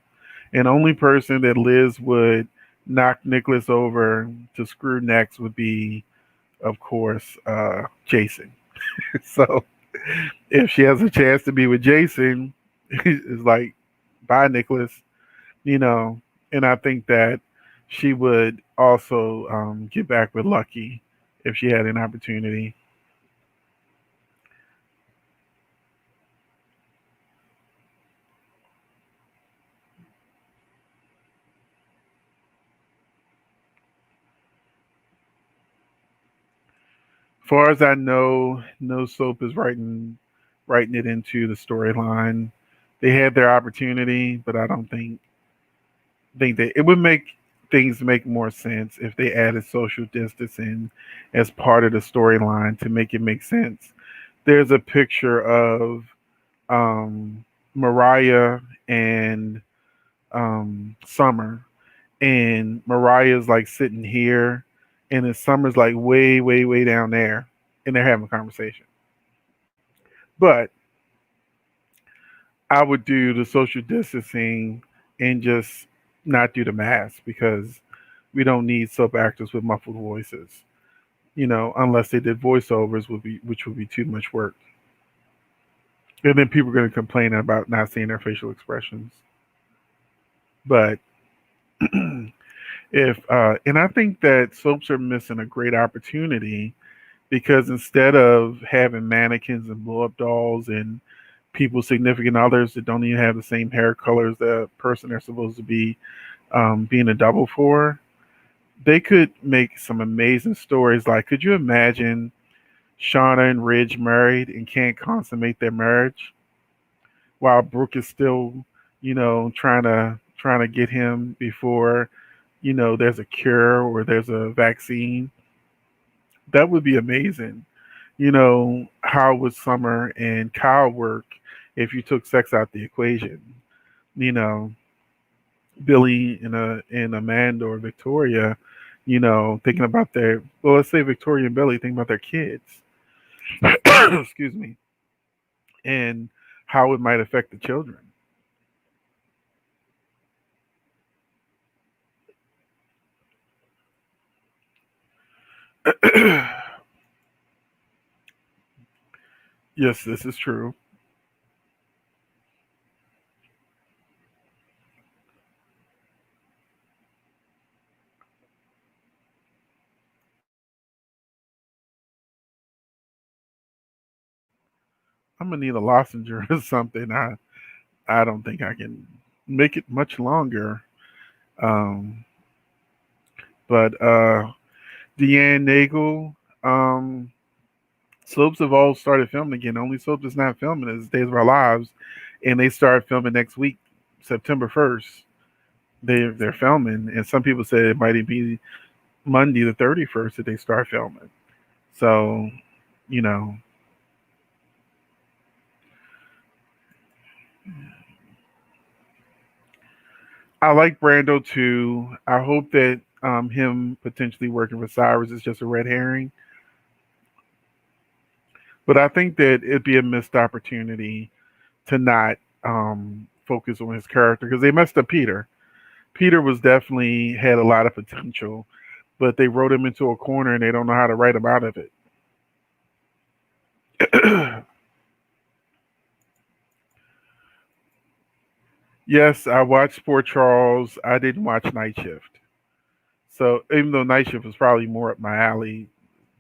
And only person that Liz would knock Nicholas over to screw next would be, of course, Jason. So if she has a chance to be with Jason, it's like, bye, Nicholas. You know, and I think that she would also get back with Lucky if she had an opportunity. Far as I know, no soap is writing it into the storyline. They had their opportunity, but I don't think that it would make things make more sense if they added social distancing as part of the storyline to make it make sense. There's a picture of um, Mariah and Summer, and Mariah's like sitting here, and then Summer's like way, way, way down there, and they're having a conversation. But I would do the social distancing and just not do the mask because we don't need soap actors with muffled voices. Unless they did voiceovers, which would be too much work. And then people are going to complain about not seeing their facial expressions. But if and I think that soaps are missing a great opportunity because instead of having mannequins and blow up dolls and people's significant others that don't even have the same hair color as the person they're supposed to be being a double for, they could make some amazing stories. Like, could you imagine Shawna and Ridge married and can't consummate their marriage while Brooke is still, trying to get him before, there's a cure or there's a vaccine? That would be amazing. How would Summer and Kyle work if you took sex out the equation? you know, Billy and Amanda or Victoria, thinking about their, well, let's say Victoria and Billy thinking about their kids. Excuse me, and how it might affect the children. Yes, this is true. I'm gonna need a lozenge or something. I don't think I can make it much longer. Um, but Deann Nagel, um, soaps have all started filming again. The only soap that's not filming is Days of Our Lives, and they start filming next week, September 1st. They're filming, and some people say it might be Monday the 31st that they start filming. So, you know, I like Brando too. I hope that him potentially working with Cyrus is just a red herring. But I think that it'd be a missed opportunity to not focus on his character because they messed up Peter. Peter was definitely had a lot of potential, but they wrote him into a corner and they don't know how to write him out of it. Yes, I watched Port Charles. I didn't watch Night Shift. So even though Night Shift was probably more up my alley,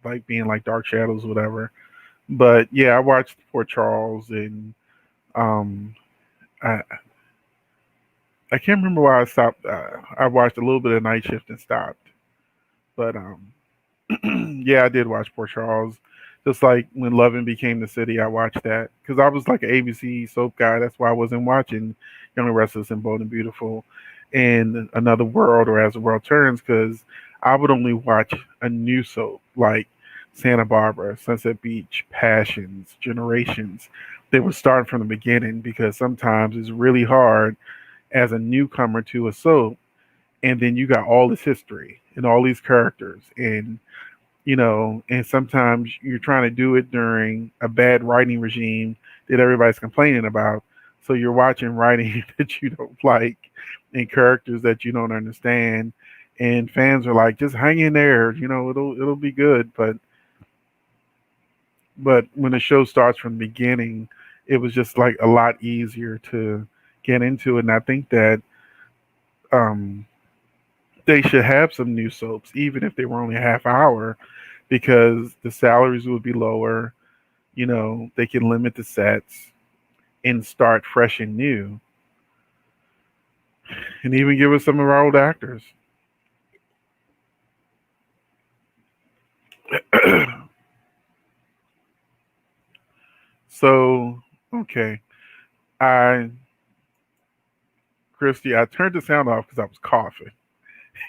like being like Dark Shadows, whatever. But yeah, I watched Port Charles and um, I I can't remember why I stopped. I watched a little bit of Night Shift and stopped. But yeah, I did watch Port Charles. Just like when Loving became the city, I watched that because I was like an ABC soap guy. That's why I wasn't watching Young and Restless and Bold and Beautiful and Another World or As the World Turns because I would only watch a new soap like Santa Barbara, Sunset Beach, Passions, Generations. They would start from the beginning because sometimes it's really hard as a newcomer to a soap, and then you got all this history and all these characters and sometimes you're trying to do it during a bad writing regime that everybody's complaining about. So you're watching writing that you don't like and characters that you don't understand. And fans are like, just hang in there, it'll be good. But when the show starts from the beginning, it was just like a lot easier to get into it. And I think that um they should have some new soaps, even if they were only a half hour, because the salaries would be lower. They can limit the sets and start fresh and new, and even give us some of our old actors. So, okay, I, Krysti, I turned the sound off because I was coughing,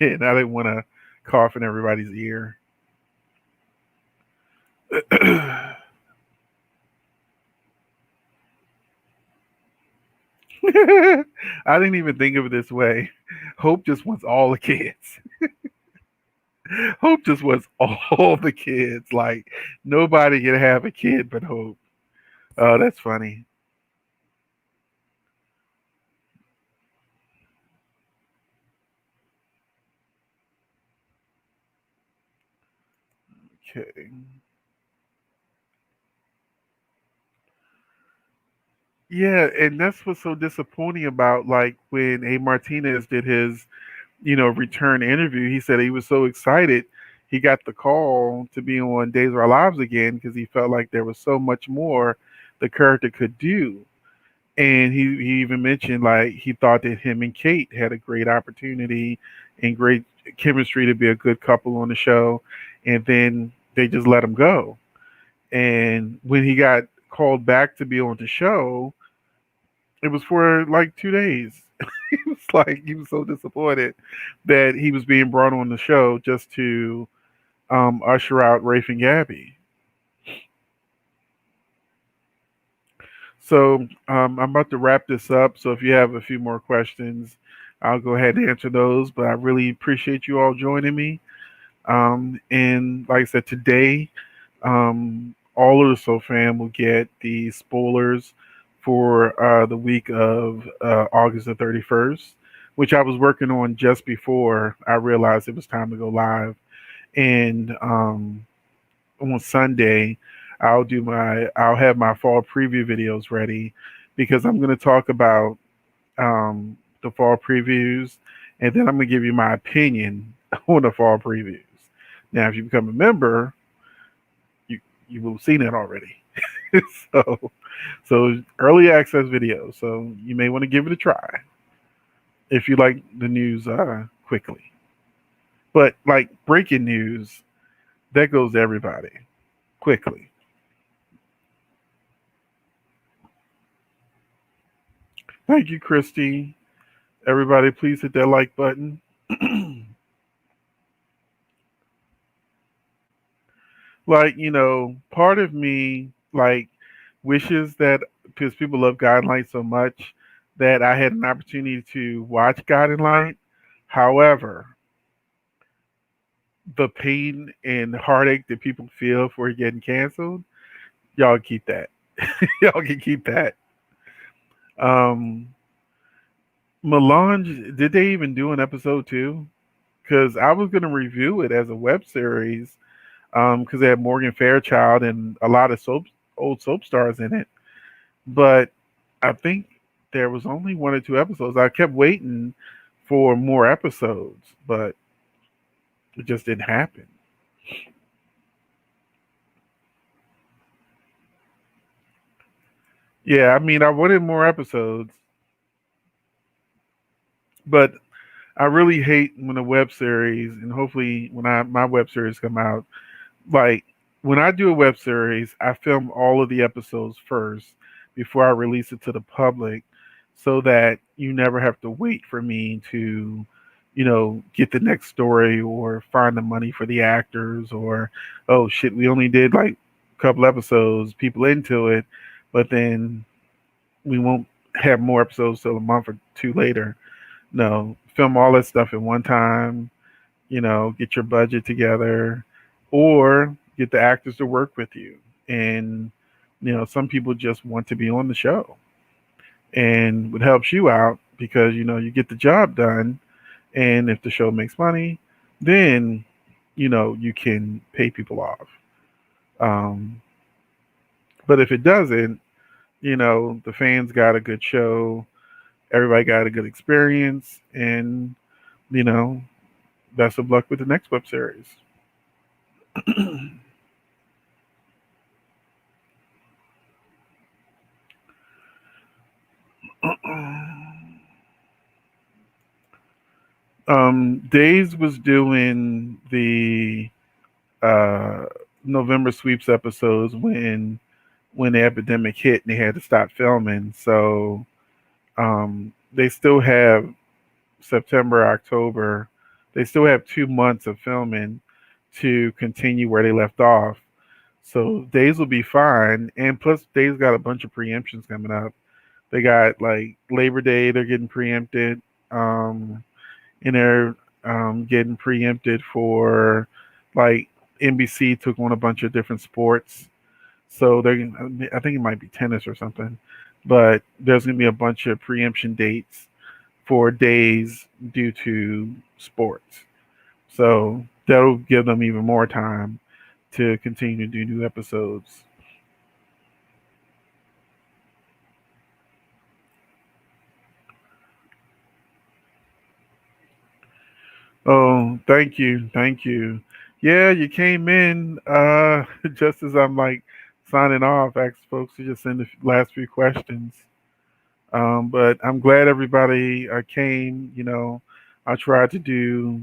and I didn't want to cough in everybody's ear. I didn't even think of it this way. Hope just wants all the kids. Hope just wants all the kids. Like nobody can have a kid but Hope. Oh, that's funny. Okay. Yeah, and that's what's so disappointing about like when A Martinez did his, return interview. He said he was so excited he got the call to be on Days of Our Lives again because he felt like there was so much more the character could do. And he even mentioned like he thought that him and Kate had a great opportunity and great chemistry to be a good couple on the show, and then they just let him go. And when he got called back to be on the show, it was for like 2 days. He was like he was so disappointed that he was being brought on the show just to usher out Rafe and Gabby. So I'm about to wrap this up. So if you have a few more questions, I'll go ahead and answer those. But I really appreciate you all joining me. And like I said, today, all of the Soul fam will get the spoilers for the week of August the 31st, which I was working on just before I realized it was time to go live. And on Sunday, I'll have my fall preview videos ready because I'm going to talk about the fall previews, and then I'm going to give you my opinion on the fall previews. Now, if you become a member, you you will have seen it already. so so early access videos. So you may want to give it a try if you like the news quickly. But like breaking news, that goes to everybody quickly. Thank you, Christy. Everybody, please hit that like button. Like, part of me like wishes that because people love Guiding Light so much that I had an opportunity to watch Guiding Light. However, the pain and heartache that people feel for getting canceled, y'all keep that. Y'all can keep that. Um Melange, did they even do an episode two? Because I was going to review it as a web series because they had Morgan Fairchild and a lot of old soap stars in it. But I think there was only one or two episodes. I kept waiting for more episodes, but it just didn't happen. Yeah, I mean, I wanted more episodes, but I really hate when a web series, and hopefully when my web series come out, like when I do a web series, I film all of the episodes first before I release it to the public so that you never have to wait for me to, get the next story or find the money for the actors or oh shit, we only did like a couple episodes, people into it, but then we won't have more episodes till a month or two later. No, film all that stuff at one time, get your budget together or get the actors to work with you. And, some people just want to be on the show and it helps you out because, you get the job done. And if the show makes money, then, you can pay people off. Um, but if it doesn't, the fans got a good show, everybody got a good experience, and, you know, best of luck with the next web series. Days was doing the uh, November sweeps episodes when the epidemic hit and they had to stop filming. So they still have September, October. They still have 2 months of filming to continue where they left off. So Days will be fine. And plus, Days got a bunch of preemptions coming up. They got like Labor Day, they're getting preempted. And they're getting preempted for like NBC took on a bunch of different sports. So I think it might be tennis or something, but there's going to be a bunch of preemption dates for days due to sports. So that'll give them even more time to continue to do new episodes. Oh, thank you, thank you. Yeah, you came in just as I'm like signing off. Asked folks to just send the last few questions. But I'm glad everybody came. I tried to do,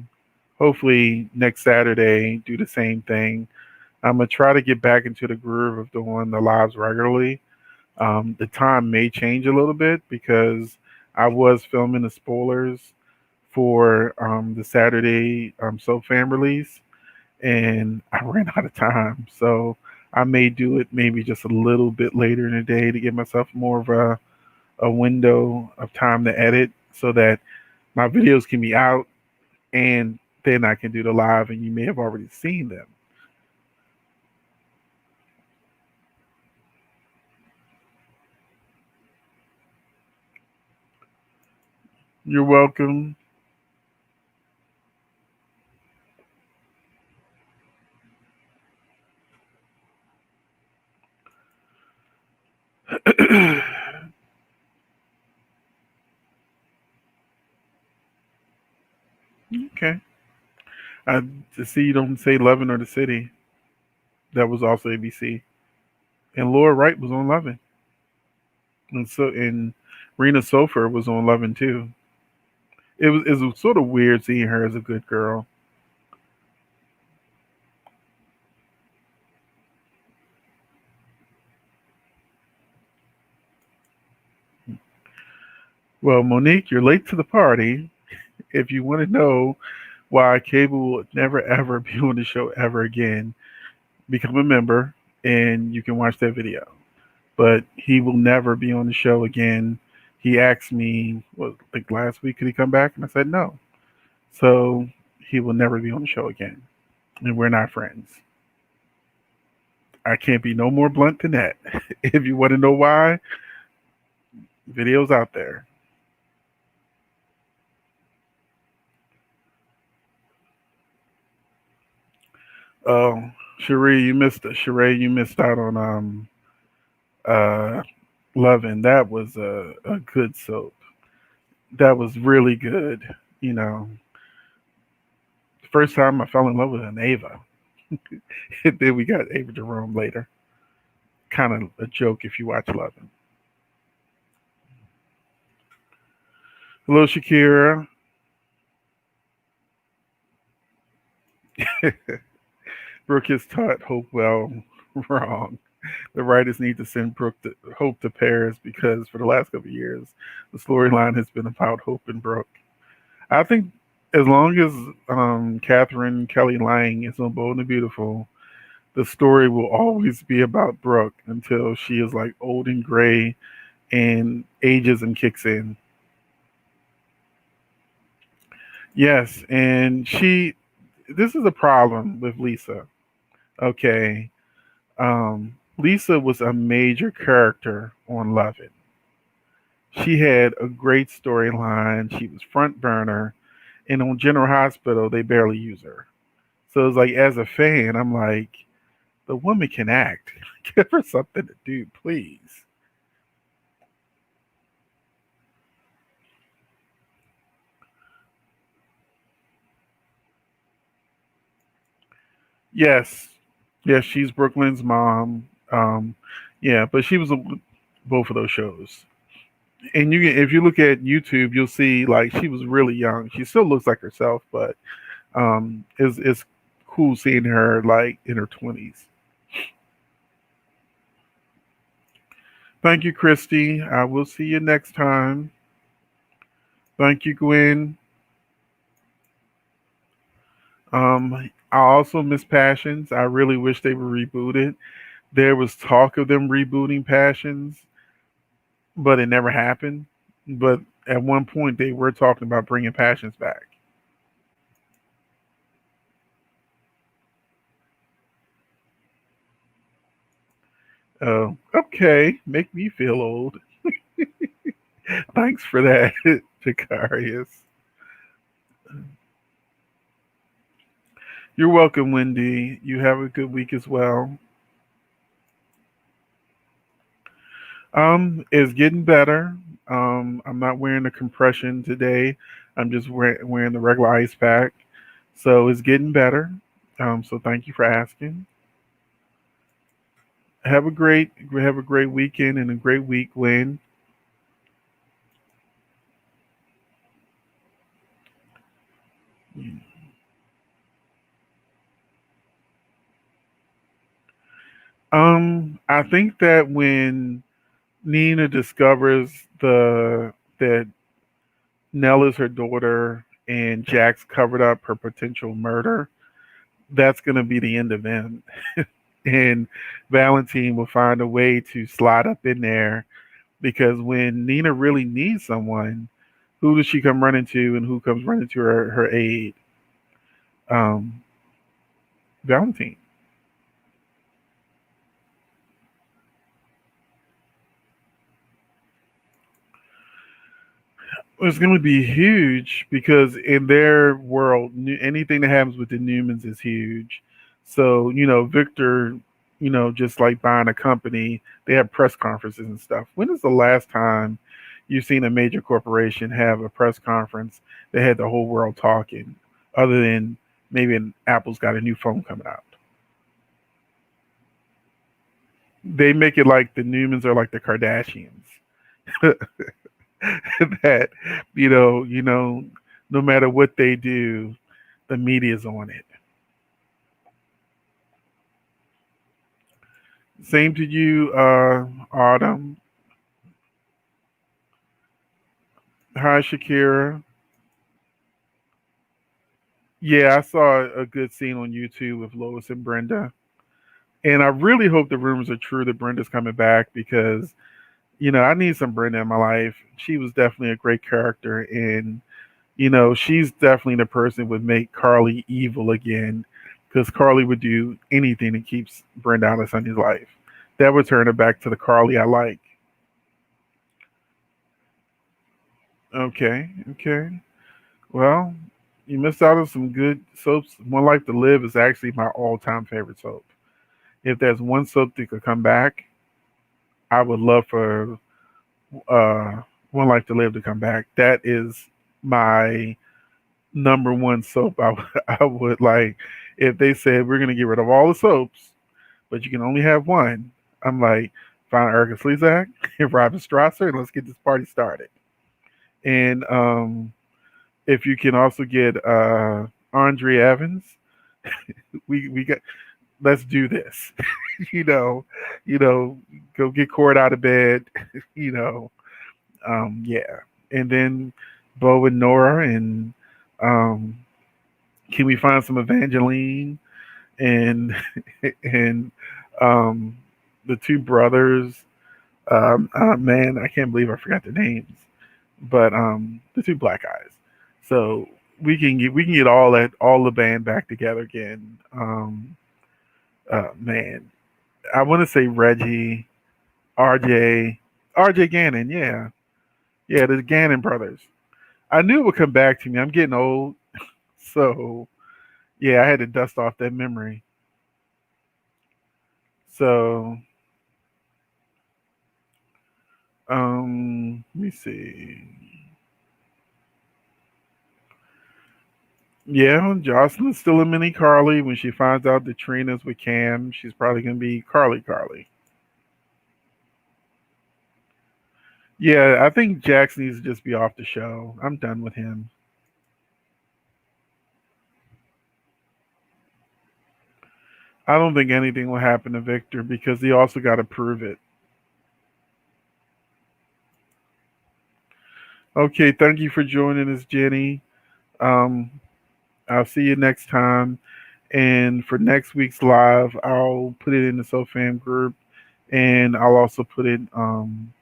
hopefully next Saturday, do the same thing. I'm gonna try to get back into the groove of doing the lives regularly. The time may change a little bit because I was filming the spoilers for the Saturday So Fan release, and I ran out of time. So I may do it maybe just a little bit later in the day to give myself more of a window of time to edit so that my videos can be out and then I can do the live and you may have already seen them. You're welcome. Okay. I to see you don't say Lovin' or the City. That was also ABC. And Laura Wright was on Lovin'. And Rena Sofer was on Lovin' too. It was sort of weird seeing her as a good girl. Well, Monique, you're late to the party. If you want to know why Cable will never ever be on the show ever again, become a member and you can watch that video. But he will never be on the show again. He asked me, what, like last week, could he come back? And I said no. So he will never be on the show again. And we're not friends. I can't be no more blunt than that. If you want to know why, videos out there. Oh, Sheree, you missed out on uh Lovin'. That was a good soap. That was really good. You know, the first time I fell in love with an Ava. Then we got Ava Jerome later. Kind of a joke if you watch Lovin'. Hello, Shakira. Brooke has taught Hope well wrong. The writers need to send Hope to Paris because for the last couple of years, the storyline has been about Hope and Brooke. I think as long as Catherine Kelly Lang is on Bold and Beautiful, the story will always be about Brooke until she is like old and gray and ageism kicks in. Yes, and this is a problem with Lisa. Okay. Lisa was a major character on Love It. She had a great storyline. She was front burner. And on General Hospital, they barely use her. So it's like, as a fan, I'm like, the woman can act. Give her something to do, please. Yes. Yes, she's Brooklyn's mom. Yeah, but she was on both of those shows. And if you look at YouTube, you'll see like she was really young. She still looks like herself, but it's cool seeing her like in her 20s. Thank you, Christy. I will see you next time. Thank you, Gwen. I also miss Passions. I really wish they were rebooted. There was talk of them rebooting Passions, but it never happened. But at one point, they were talking about bringing Passions back. Okay, make me feel old. Thanks for that, Picarius. You're welcome, Wendy. You have a good week as well. It's getting better. I'm not wearing the compression today. I'm just wearing the regular ice pack. So it's getting better. So thank you for asking. Have a great weekend and a great week, Gwen. I think that when Nina discovers the that Nell is her daughter and Jax covered up her potential murder, that's gonna be the end of them. and Valentine will find a way to slide up in there because when Nina really needs someone, who does she come running to, and who comes running to her aid? Um, Valentine. It's going to be huge because in their world, anything that happens with the Newmans is huge. So, Victor, just like buying a company, they have press conferences and stuff. When is the last time you've seen a major corporation have a press conference that had the whole world talking, other than maybe Apple's got a new phone coming out? They make it like the Newmans are like the Kardashians. That no matter what they do, the media's on it. Same to you, Autumn. Hi, Shakira. Yeah, I saw a good scene on YouTube with Lois and Brenda, and I really hope the rumors are true that Brenda's coming back because I need some Brenda in my life. She was definitely a great character, and she's definitely the person who would make Carly evil again because Carly would do anything that keeps Brenda out of Sonny's life. That would turn her back to the Carly I like. Okay, okay. Well, you missed out on some good soaps. One Life to Live is actually my all-time favorite soap. If there's one soap that could come back, I would love for uh, One Life to Live to come back. That is my number one soap. I would like if they said we're gonna get rid of all the soaps, but you can only have one. I'm like, find Erica Slezak and Robin Strasser, and let's get this party started. And if you can also get Andre Evans, we got let's do this. you know, you know, go get Cord out of bed. you know, yeah, and then Bo and Nora, and um, can we find some Evangeline and and um, the two brothers? Man, I can't believe I forgot the names, but the two black guys. So we can get all the band back together again. Man, I want to say Reggie, RJ, RJ Gannon. Yeah, yeah, the Gannon brothers. I knew it would come back to me. I'm getting old, so yeah, I had to dust off that memory. So let me see. Yeah, Jocelyn's still a mini Carly. When she finds out that Trina's with Cam, she's probably gonna be Carly Carly. Yeah, I think Jax needs to just be off the show. I'm done with him. I don't think anything will happen to Victor because he also got to prove it. Okay, thank you for joining us, Jenny. Um, I'll see you next time. And for next week's live, I'll put it in the SoFam group, and I'll also put it on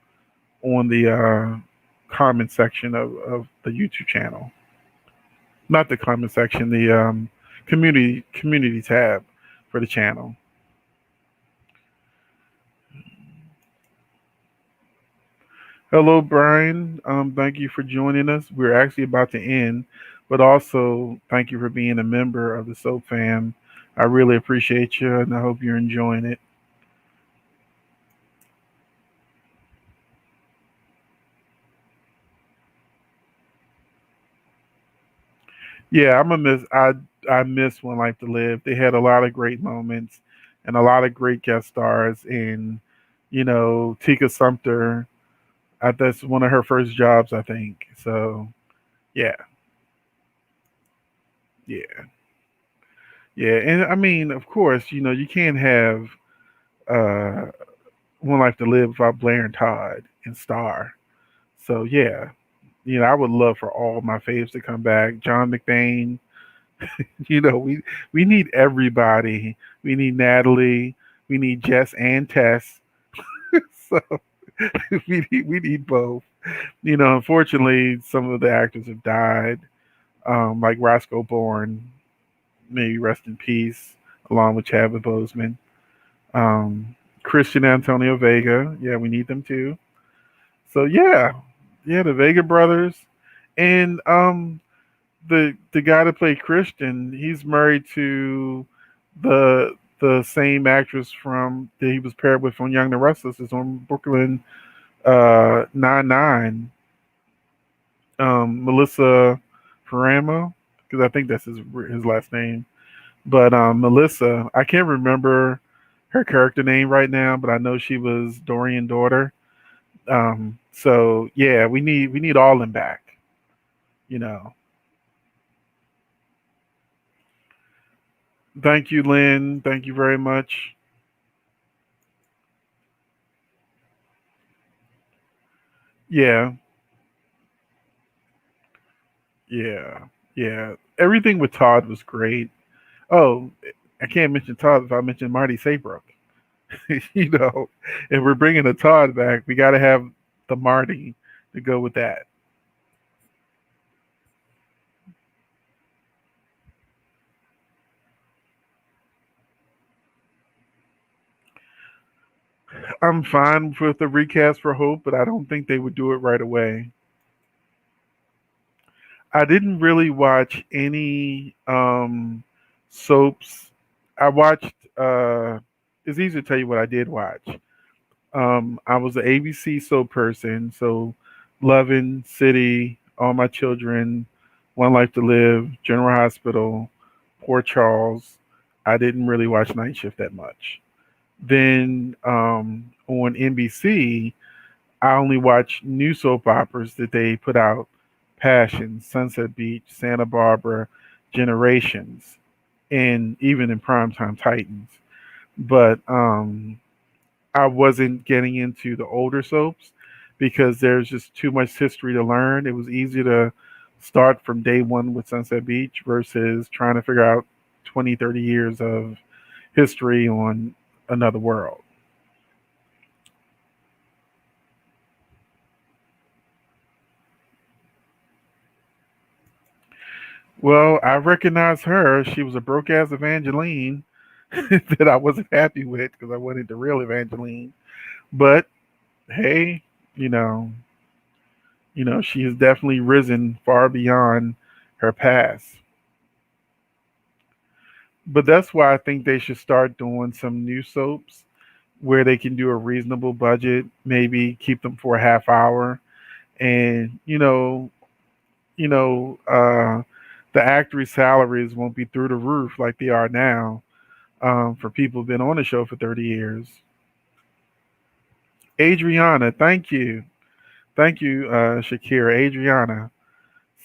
the comment section of the YouTube channel. Not the comment section, the community tab for the channel. Hello, Brian. Thank you for joining us. We're actually about to end, but also thank you for being a member of the Soap Fam. I really appreciate you, and I hope you're enjoying it. Yeah, I'm a miss. I miss One Life to Live. They had a lot of great moments and a lot of great guest stars. And Tika Sumter. That's one of her first jobs, I think. So yeah, yeah, yeah. And I mean, of course, you can't have uh, One Life to Live without Blair and Todd and Star. So yeah, I would love for all my faves to come back. John McBain. We need everybody. We need Natalie. We need Jess and Tess. So we need both. Unfortunately, some of the actors have died, like Roscoe Bourne, maybe rest in peace, along with Chadwick Boseman. Um, Christian Antonio Vega, yeah, we need them too. So yeah, the Vega brothers, and the guy that played Christian, he's married to the same actress from that he was paired with on Young and the Restless. Is on Brooklyn 99, Melissa Farama, because I think that's his last name. But Melissa, I can't remember her character name right now, but I know she was Dorian's daughter. So yeah, we need all them back. You know. Thank you, Lynn. Thank you very much. Yeah, yeah, yeah. Everything with Todd was great. Oh, I can't mention Todd if I mention Marty Saybrook. If we're bringing the Todd back, we got to have the Marty to go with that. I'm fine with the recast for Hope, but I don't think they would do it right away. I didn't really watch any soaps. I watched. It's easy to tell you what I did watch. I was an ABC soap person, so Loving City, All My Children, One Life to Live, General Hospital, Port Charles. I didn't really watch Night Shift that much. Then on NBC, I only watch new soap operas that they put out: Passion, Sunset Beach, Santa Barbara, Generations, and even in Primetime Titans. But I wasn't getting into the older soaps because there's just too much history to learn. It was easy to start from day one with Sunset Beach versus trying to figure out 20, 30 years of history on another world. Well, I recognized her. She was a broke ass Evangeline that I wasn't happy with because I wanted the real Evangeline. But hey, you know, she has definitely risen far beyond her past. But that's why I think they should start doing some new soaps where they can do a reasonable budget, maybe keep them for a half hour, and the actors' salaries won't be through the roof like they are now for people who've been on the show for 30 years. Adriana, thank you, Shakira, Adriana.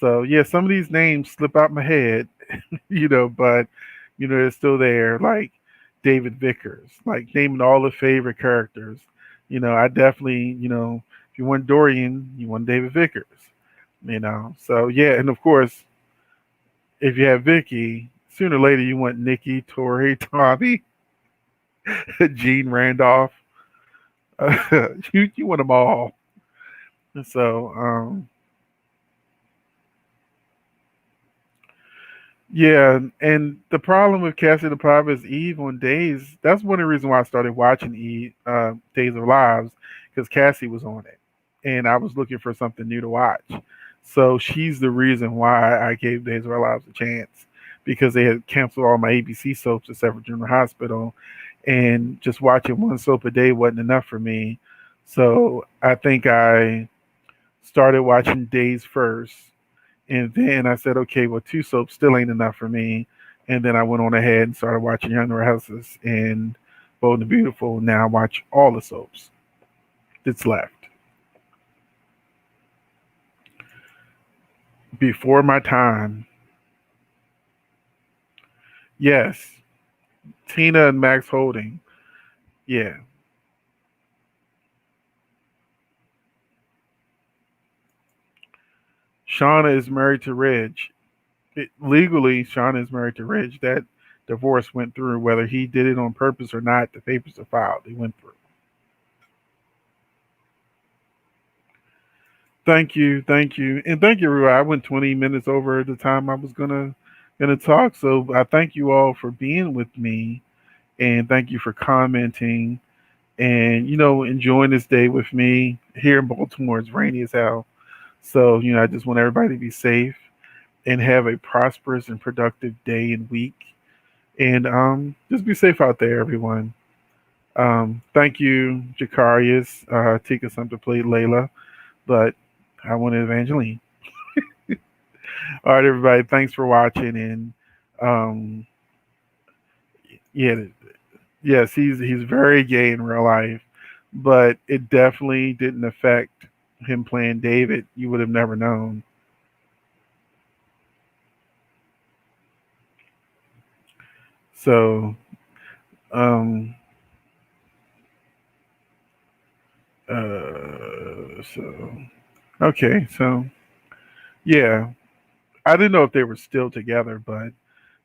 So yeah, some of these names slip out my head, but they're still there. Like David Vickers, like naming all the favorite characters. I definitely, if you want Dorian, you want David Vickers. So yeah, and of course, if you have Vicky, sooner or later you want Nikki, Tori, Tommy, Gene Randolph. You want them all. So yeah, and the problem with Cassie the Private's Eve on Days, that's one of the reasons why I started watching Eve, Days of Lives, because Cassie was on it. And I was looking for something new to watch. So she's the reason why I gave Days of Our Lives a chance, because they had canceled all my ABC soaps except for General Hospital. And just watching one soap a day wasn't enough for me. So I think I started watching Days first, and then I said, okay, well, two soaps still ain't enough for me. And then I went on ahead and started watching Younger Houses and Bold and the Beautiful. Now I watch all the soaps that's left. Before my time, yes, Tina and Max Holding. Yeah. Shauna is married to Ridge. Legally, Shauna is married to Ridge. divorce went through, whether he did it on purpose or not. The papers are filed. They went through. Thank you, and thank you, everybody. I went 20 minutes over the time I was gonna talk. So I thank you all for being with me, and thank you for commenting, and enjoying this day with me. Here in Baltimore, it's rainy as hell. So I just want everybody to be safe and have a prosperous and productive day and week. And just be safe out there, everyone. Thank you, Jacarius, Tika Something Plate, Layla. But I wanted Evangeline. All right, everybody. Thanks for watching. And um, yeah, yes, he's very gay in real life, but it definitely didn't affect him playing David. You would have never known. So, um, so okay, so yeah, I didn't know if they were still together, but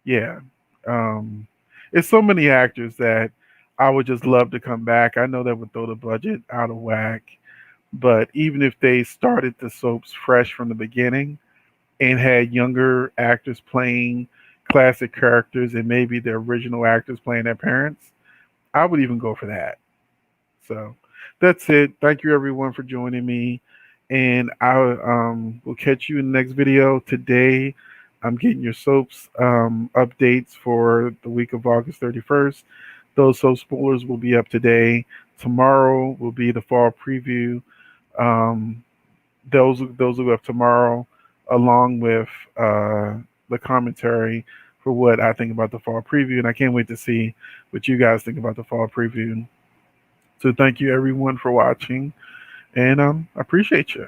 yeah, um, it's so many actors that I would just love to come back. I know that would throw the budget out of whack, but even if they started the soaps fresh from the beginning and had younger actors playing classic characters and maybe the original actors playing their parents, I would even go for that. So that's it. Thank you everyone for joining me. And I will catch you in the next video. Today, I'm getting your soaps updates for the week of August 31st. Those soap spoilers will be up today. Tomorrow will be the fall preview. Um, those will go up tomorrow, along with the commentary for what I think about the fall preview. And I can't wait to see what you guys think about the fall preview. So thank you everyone for watching, and I appreciate you.